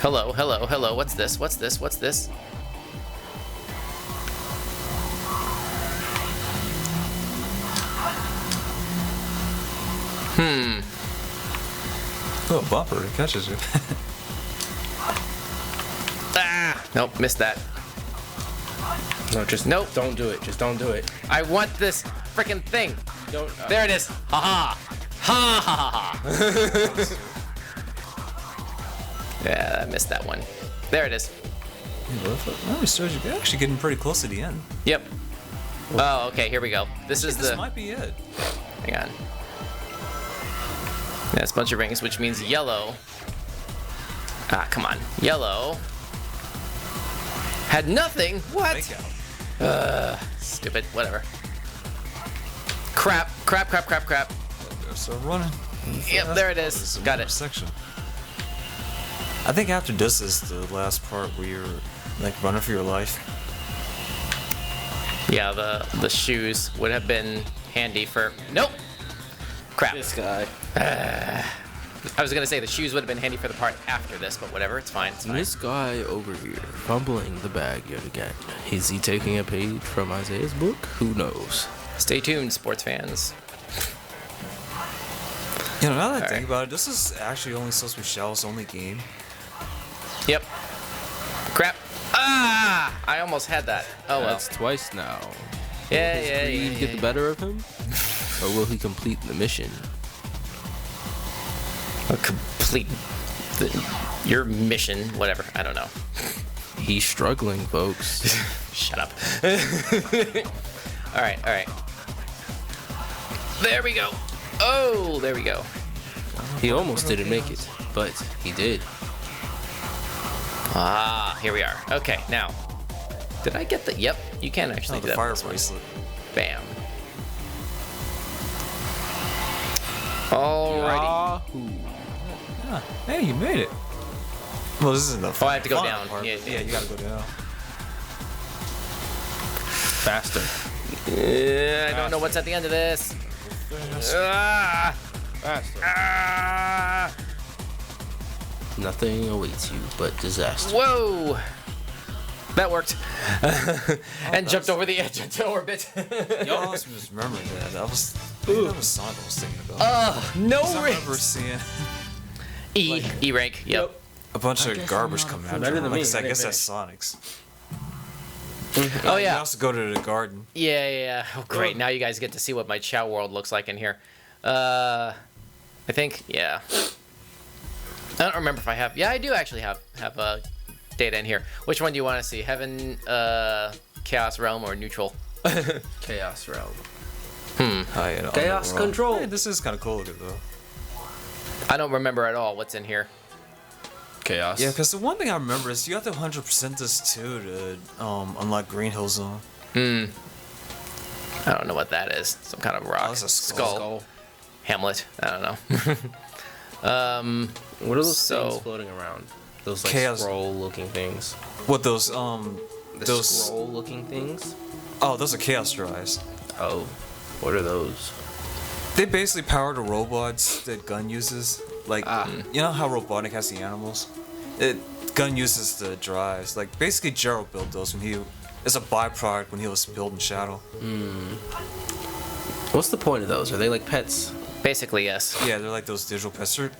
Hello. What's this? Oh, bumper. It catches you. Ah! Nope, missed that. No, just Nope. Don't do it. Just don't do it. I want this freaking thing. Don't. There it is. Ha ha. Ha ha ha. Yeah, I missed that one. There it is. You're actually getting pretty close to the end. Yep. Oh, okay, here we go. This is This the... might be it. Hang on. Yeah, it's a bunch of rings, which means yellow. Ah, come on. Yellow. Had nothing? What? Fake out. Stupid. Whatever. Crap. Crap, crap, crap, crap. They're still running. Yep, there it is. Got it. Section. I think after this is the last part where you're like running for your life. Yeah, the shoes would have been handy for... Nope. Crap. This guy. I was gonna say the shoes would have been handy for the part after this, but whatever, it's fine. It's fine. This guy over here, fumbling the bag yet again. Is he taking a page from Isaiah's book? Who knows? Stay tuned, sports fans. You know, now that I All think right. about it, this is actually only supposed to be Chao's only game. Yep. Crap. Ah! I almost had that. Oh well. That's twice now. Yeah, Will his yeah, greed yeah. get the better of him? Or will he complete the mission? Complete your mission, whatever. I don't know. He's struggling, folks. Shut up. All right, all right. There we go. Oh, there we go. He almost didn't make it, but he did. Ah, here we are. Okay, now. Did I get the... Yep, you can actually Oh, do the that. fire with this one. bracelet. Bam. Alrighty. Yeah. Hey, you made it. Well, this isn't the Oh, I have to go fun down. part, Yeah, but yeah. you gotta go down. Faster. I don't know what's at the end of this. Ah, Faster. ah. Nothing awaits you but disaster. Whoa. That worked. And jumped over the edge into orbit. I was just remembering that. That was Sonic I was thinking about. No I remember rings. seeing E rank. Yep. a bunch of garbage coming out. Better than Like I me. said, I guess that's Sonic's. Oh You yeah. also go to the garden. Yeah. Oh great. Now you guys get to see what my Chao world looks like in here. I think yeah. I don't remember if I have. Yeah, I do actually have data in here. Which one do you want to see? Heaven, Chaos Realm, or Neutral? Chaos Realm. Chaos Control. Hey, this is kind of cool looking though. I don't remember at all what's in here. Chaos. Yeah, because the one thing I remember is you have to 100% this too to unlock Green Hill Zone. I don't know what that is. Some kind of rock. Oh, that's a skull. Hamlet. I don't know. What are those So- things floating around? Those like Chaos- scroll-looking things. What those The scroll-looking things. Oh, those are Chaos Drives. Oh, what are those? They basically power the robots that Gun uses. Like, you know how Robotnik has the animals? Gun uses the drives. Like, basically Gerald built those when he... It's a byproduct when he was building Shadow. What's the point of those? Are they like pets? Basically, yes. Yeah, they're like those digital pets. They're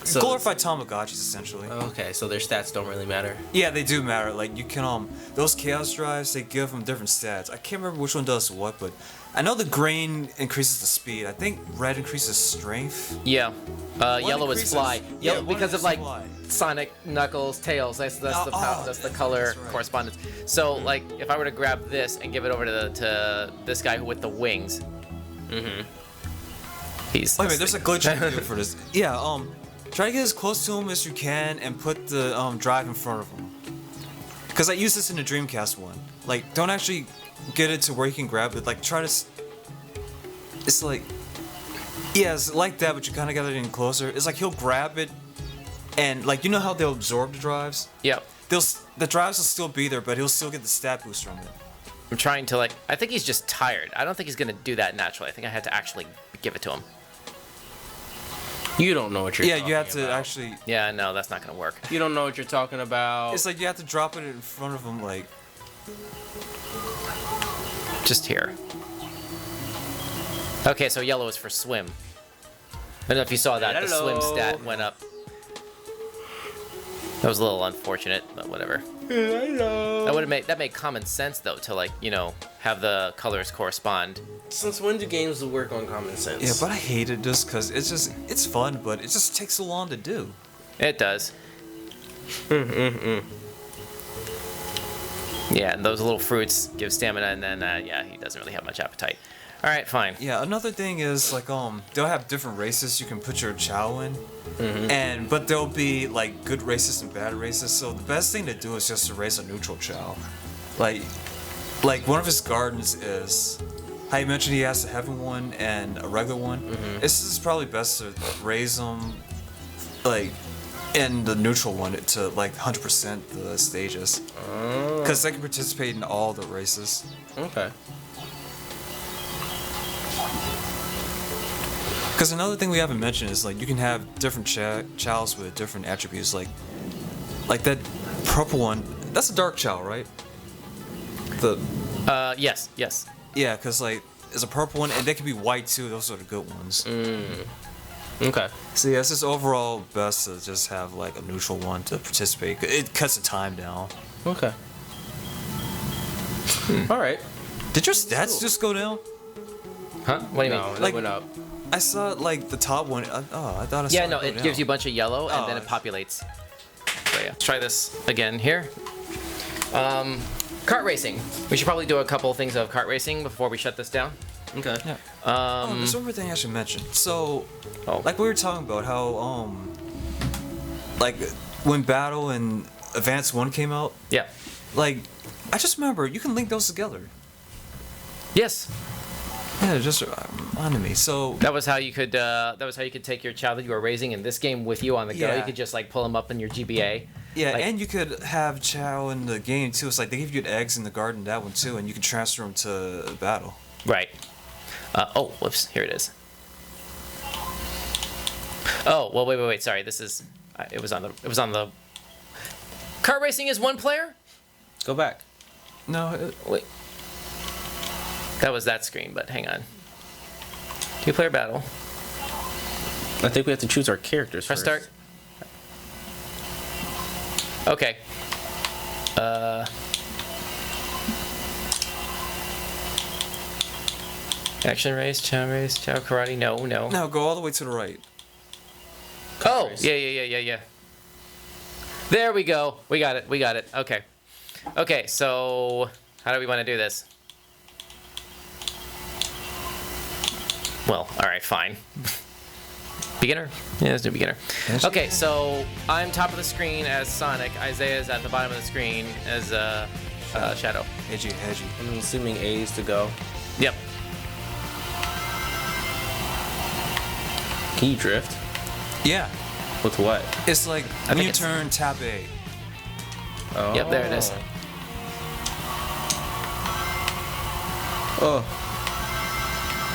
So- glorified Tamagotchis, essentially. Okay, so their stats don't really matter. Yeah, they do matter. Like, you can, those Chaos Drives, they give them different stats. I can't remember which one does what, but I know the green increases the speed. I think red increases strength. Yeah. Yellow is increases- fly. yeah, Yellow one because of is like fly. Sonic, Knuckles, Tails. That's the that's the color that's right. correspondence. So like if I were to grab this and give it over to this guy with the wings. He's. Wait a minute, there's a glitch you can do for this. Yeah, try to get as close to him as you can and put the drive in front of him. Because I used this in the Dreamcast one. Like, don't actually get it to where you can grab it. Like, try to. It's like. Yeah, it's like that, but you kind of got it in closer. It's like he'll grab it, and like you know how they'll absorb the drives. Yep. The drives will still be there, but he'll still get the stat boost from it. I'm trying to like. I think he's just tired. I don't think he's gonna do that naturally. I think I had to actually give it to him. You don't know what you're Yeah, talking you have to about. actually. Yeah, no, that's not gonna work. You don't know what you're talking about. It's like you have to drop it in front of him, like. Just here. Okay, so yellow is for swim. I don't know if you saw that. The swim stat went up. That was a little unfortunate, but whatever. That made common sense though to like, you know, have the colors correspond. Since when do games work on common sense? Yeah, but I hate it just because it's fun, but it just takes so long to do. It does. Yeah, and those little fruits give stamina, and then yeah, he doesn't really have much appetite. All right, fine. Yeah, another thing is like they'll have different races you can put your Chao in, but there'll be like good races and bad races. So the best thing to do is just to raise a neutral Chao. Like one of his gardens is how you mentioned he has a heaven one and a regular one. This is probably best to raise them like in the neutral one to like 100% the stages, because they can participate in all the races. Okay. Because another thing we haven't mentioned is like you can have different Chaos with different attributes, like that purple one. That's a dark Chao, right? Yes. Yeah, because like there's a purple one and they can be white too. Those are the good ones. Okay. So yeah, it's just overall best to just have like a neutral one to participate. It cuts the time down. Okay. All right. Did your stats just go down? Huh? What do you No, mean? it Like- went up. I saw like the top one. I thought I saw Yeah, no, go it down. gives you a bunch of yellow, and then Oh. it populates. So yeah, let's try this again here. Kart racing. We should probably do a couple things of kart racing before we shut this down. Okay. Yeah. There's one more thing I should mention. So, like we were talking about how like when Battle and Advance 1 came out, Yeah. like I just remember you can link those together. Yes. Yeah, just reminded me. So That was how you could. That was how you could take your child that you were raising in this game with you on the go. Yeah. You could just like pull them up in your GBA. yeah, like- and you could have Chao in the game too. It's like they give you eggs in the garden, that one too, and you can transfer them to Battle. Right. Oh, whoops. Here it is. Oh, well, wait. Sorry. This is. It was on the. Kart racing is one player. Go back. No, Wait. That was that screen, but hang on. Two-player battle. I think we have to choose our characters Press first. start. Okay. Action race, Chao karate. No. no, go all the way to the right. Oh, race. yeah. There we go. We got it. Okay, so how do we want to do this? Well, all right, fine. Beginner? Yeah, let's do beginner. Okay, so I'm top of the screen as Sonic. Isaiah's at the bottom of the screen as Shadow. Hedgy. I'm assuming A is to go. Yep. Can you drift? Yeah, With what? it's like think when you it's- turn tap A. Oh. Yep, there it is. Oh.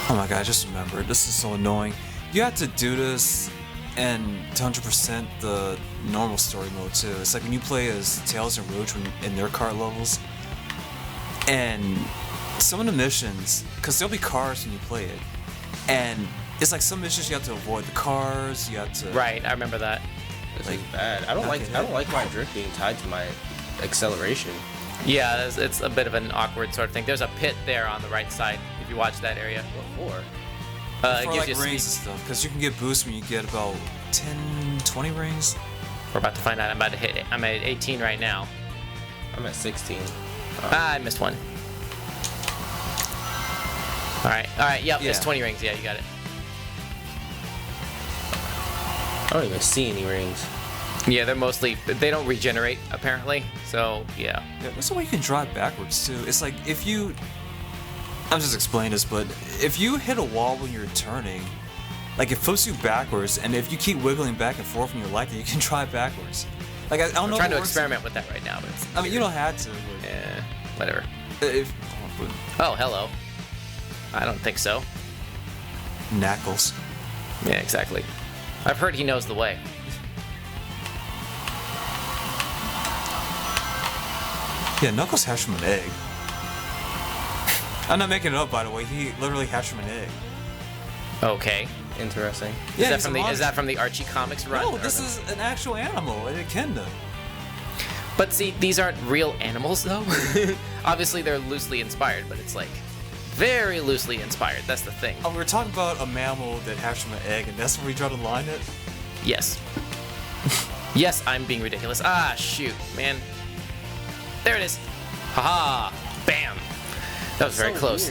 Oh my god, I just remembered. This is so annoying. You have to do this and to 100% the normal story mode too. It's like when you play as Tails and Rouge in their kart levels. And some of the missions, because there'll be cars when you play it. And it's like some missions you have to avoid the cars, you have to... Right, I remember that. This Like- is bad. I don't like my drift being tied to my acceleration. Yeah, it's a bit of an awkward sort of thing. There's a pit there on the right side if you watch that area. What for? It For gives like you rings and speed. stuff, because you can get boosts when you get about 10, 20 rings. We're about to find out. I'm about to hit it. I'm at 18 right now. I'm at 16. I missed one. All right. Yep, it's Yeah. 20 rings. Yeah, you got it. I don't even see any rings. Yeah, they don't regenerate apparently. So yeah. Yeah, there's a way you can drive backwards too. It's like if you... I'm just explaining this, but if you hit a wall when you're turning, like it flips you backwards, and if you keep wiggling back and forth when you're like that, you can drive backwards. Like I don't I'm know. trying if to it works- experiment with that right now, but it's I mean, you don't have to. yeah, whatever. But if Oh, hello. I don't think so. Knuckles. Yeah, exactly. I've heard he knows the way. Yeah, Knuckles hatched from an egg. I'm not making it up, by the way. He literally hatched from an egg. Okay. interesting. Yeah, Is that from the Archie comics run? No, this is an actual animal, an echidna. But see, these aren't real animals though. Obviously, they're loosely inspired, but it's like very loosely inspired. That's the thing. Oh, we were talking about a mammal that hatched from an egg, and that's where we draw the line at? Yes. Yes, I'm being ridiculous. Ah, shoot, man. There it is. Haha. Bam. That was very close.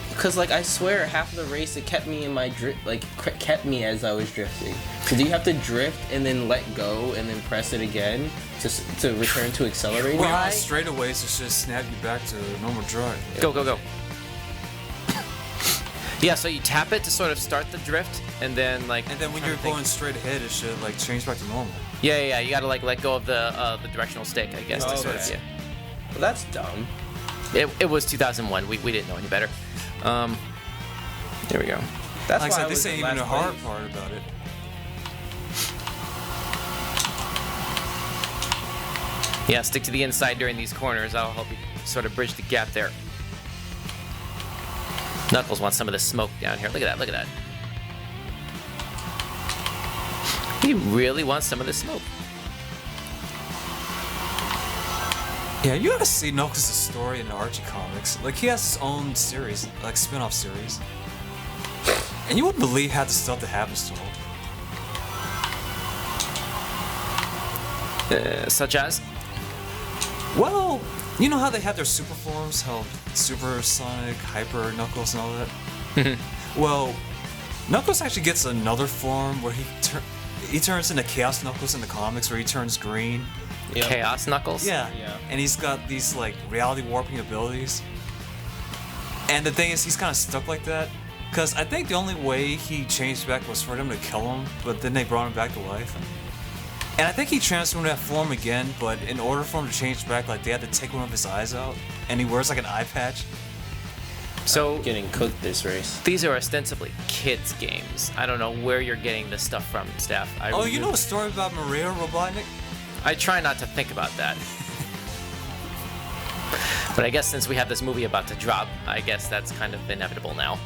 Because like I swear, half of the race it kept me in my drift, like kept me as I was drifting. So do you have to drift and then let go and then press it again to return to accelerating? Well, on straightaways, it should snap you back to normal drive. Go. Yeah, so you tap it to sort of start the drift, and then like. And then when you're going straight ahead, it should like change back to normal. Yeah. You gotta like let go of the directional stick, I guess. To sort of, yeah. Well, that's dumb. It was 2001. We didn't know any better. Here we go. That's like why I said, I this was ain't the even the last hard place. part about it. Yeah, stick to the inside during these corners. That'll help you sort of bridge the gap there. Knuckles wants some of the smoke down here. Look at that. He really wants some of the smoke. Yeah, you gotta see Knuckles' story in the Archie comics. Like, he has his own series, like spin-off series. And you wouldn't believe half the stuff that happens to him. Such as? Well, you know how they have their super forms? How Super Sonic, Hyper Knuckles, and all that? Well, Knuckles actually gets another form where he turns into Chaos Knuckles in the comics, where he turns green. Yep. Chaos Knuckles? Yeah. And he's got these like reality warping abilities. And the thing is, he's kind of stuck like that. Because I think the only way he changed back was for them to kill him, but then they brought him back to life. And I think he transformed that form again, but in order for him to change back, like they had to take one of his eyes out, and he wears like an eye patch. So Getting cooked this race. these are ostensibly kids' games. I don't know where you're getting this stuff from, Steph. Oh, you know a story about Maria Robotnik? I try not to think about that. But I guess since we have this movie about to drop, I guess that's kind of inevitable now.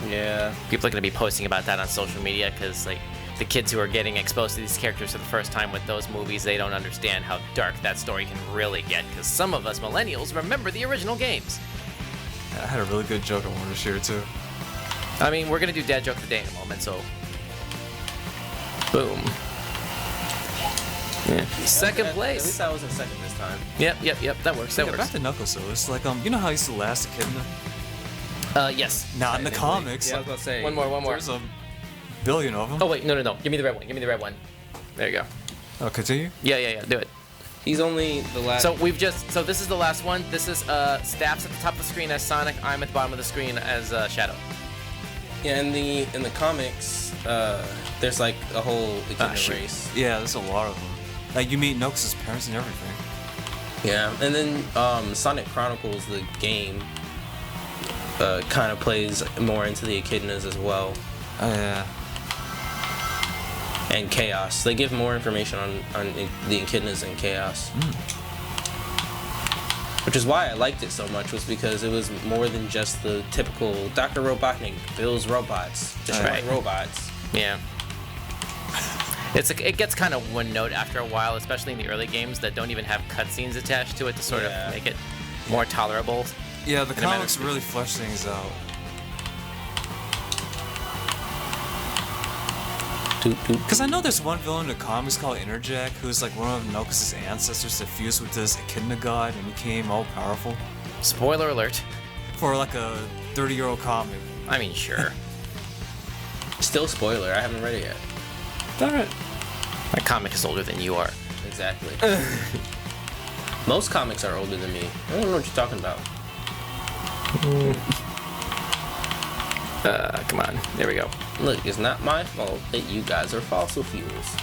Yeah. People are going to be posting about that on social media because, like, the kids who are getting exposed to these characters for the first time with those movies, they don't understand how dark that story can really get. Because some of us millennials remember the original games. I had a really good joke I wanted to share too. I mean, we're going to do Dad Joke of the Day in a moment, so. Boom. Yeah. Second place. At least I was in second this time. Yep. That works. That Yeah, back works. to Knuckles though. It's like you know how he used to last Echidna? Yes. Not in the Technically. comics. Yeah, I was about to say. One more. There's a billion of them. Oh wait, no. Give me the red one. There you go. Oh, continue. Yeah. Do it. He's only the last. So this is the last one. This is Staff's at the top of the screen as Sonic. I'm at the bottom of the screen as Shadow. Yeah, in the comics, there's like a whole echidna shoot. race. Yeah, there's a lot of them. Like you meet Knuckles' parents and everything. Yeah, and then Sonic Chronicles, the game, kind of plays more into the echidnas as well. Oh yeah. And Chaos. They give more information on the echidnas and Chaos. Which is why I liked it so much, was because it was more than just the typical Dr. Robotnik builds robots, destroying robots. Yeah. It gets kind of one note after a while, especially in the early games that don't even have cutscenes attached to it to sort of make it more tolerable. Yeah, the In a matter comics of- really flesh things out. Because I know there's one villain in the comics called Interjack, who's like one of Knuckles' ancestors that fused with this Echidna god and became all powerful. Spoiler alert. For like a 30-year-old comic. I mean, sure. Still spoiler, I haven't read it yet. Alright. My comic is older than you are. Exactly. Most comics are older than me. I don't know what you're talking about. Come on. There we go. Look, it's not my fault that you guys are fossil fuels.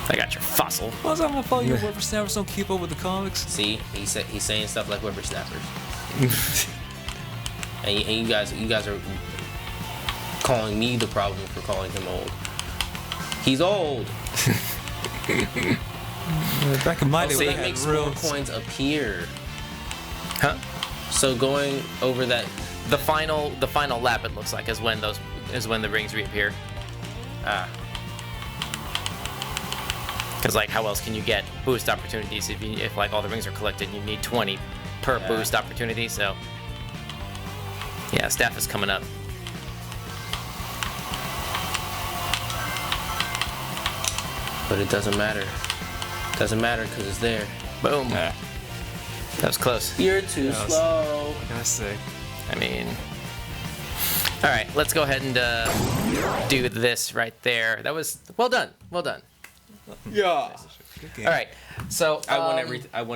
I got your fossil. Why's that my fault? You whippersnappers don't keep up with the comics? See, he's saying stuff like whippersnappers. and you guys are calling me the problem for calling him old. He's old. Back in my day, Also, we that had makes real more coins appear. Huh? So going over that the final lap, it looks like, is when the rings reappear. Because like, how else can you get boost opportunities if like all the rings are collected? You need 20 per boost opportunity. So yeah, staff is coming up. But it doesn't matter. Doesn't matter because it's there. Boom. That was close. You're too slow. What can I say? I mean, all right, let's go ahead and do this right there. That was well done. Well done. Yeah. All right, so I won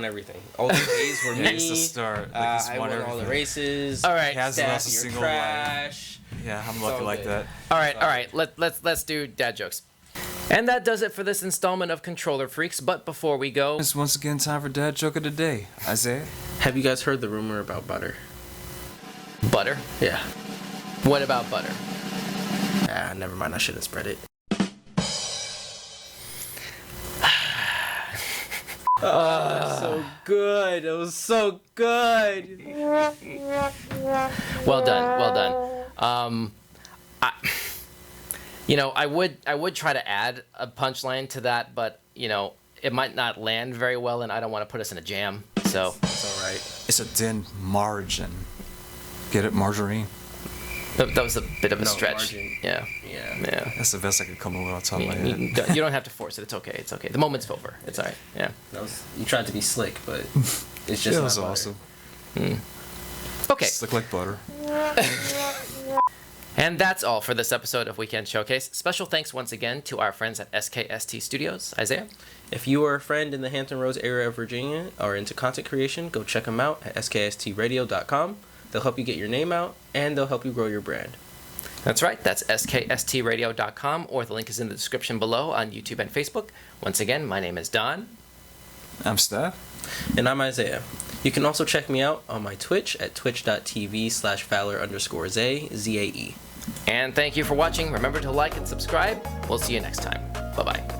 everything. All the A's were me. It's the start. Like, I won all the races. All right. Has Staff, lost a you're single trash. Yeah, I'm lucky like good. that. All right. Let's do dad jokes. And that does it for this installment of Controller Freaks. But before we go, It's once again time for Dad Joke of the Day. Isaiah? Have you guys heard the rumor about butter? butter. Yeah. What about butter? Ah, never mind. I shouldn't spread it. So good. It was so good. Well done. Well done. I would try to add a punchline to that, but it might not land very well, and I don't want to put us in a jam. So It's all right. It's a thin margin. Get it? Margarine? that was a bit of a stretch. margin. Yeah. Yeah. That's the best I could come up with on top of my head. You don't have to force it. It's okay. It's okay. The moment's over. It's all right. Yeah. You tried to be slick, but it's just That not was butter. awesome. Okay. Slick like butter. And that's all for this episode of Weekend Showcase. Special thanks once again to our friends at SKST Studios. Isaiah? If you are a friend in the Hampton Roads area of Virginia or into content creation, go check them out at skstradio.com. They'll help you get your name out, and they'll help you grow your brand. That's right. That's skstradio.com, or the link is in the description below on YouTube and Facebook. Once again, my name is Donn. I'm Steph. And I'm Isaiah. You can also check me out on my Twitch at twitch.tv/Valor_Zae, Z-A-E. And thank you for watching. Remember to like and subscribe. We'll see you next time. Bye-bye.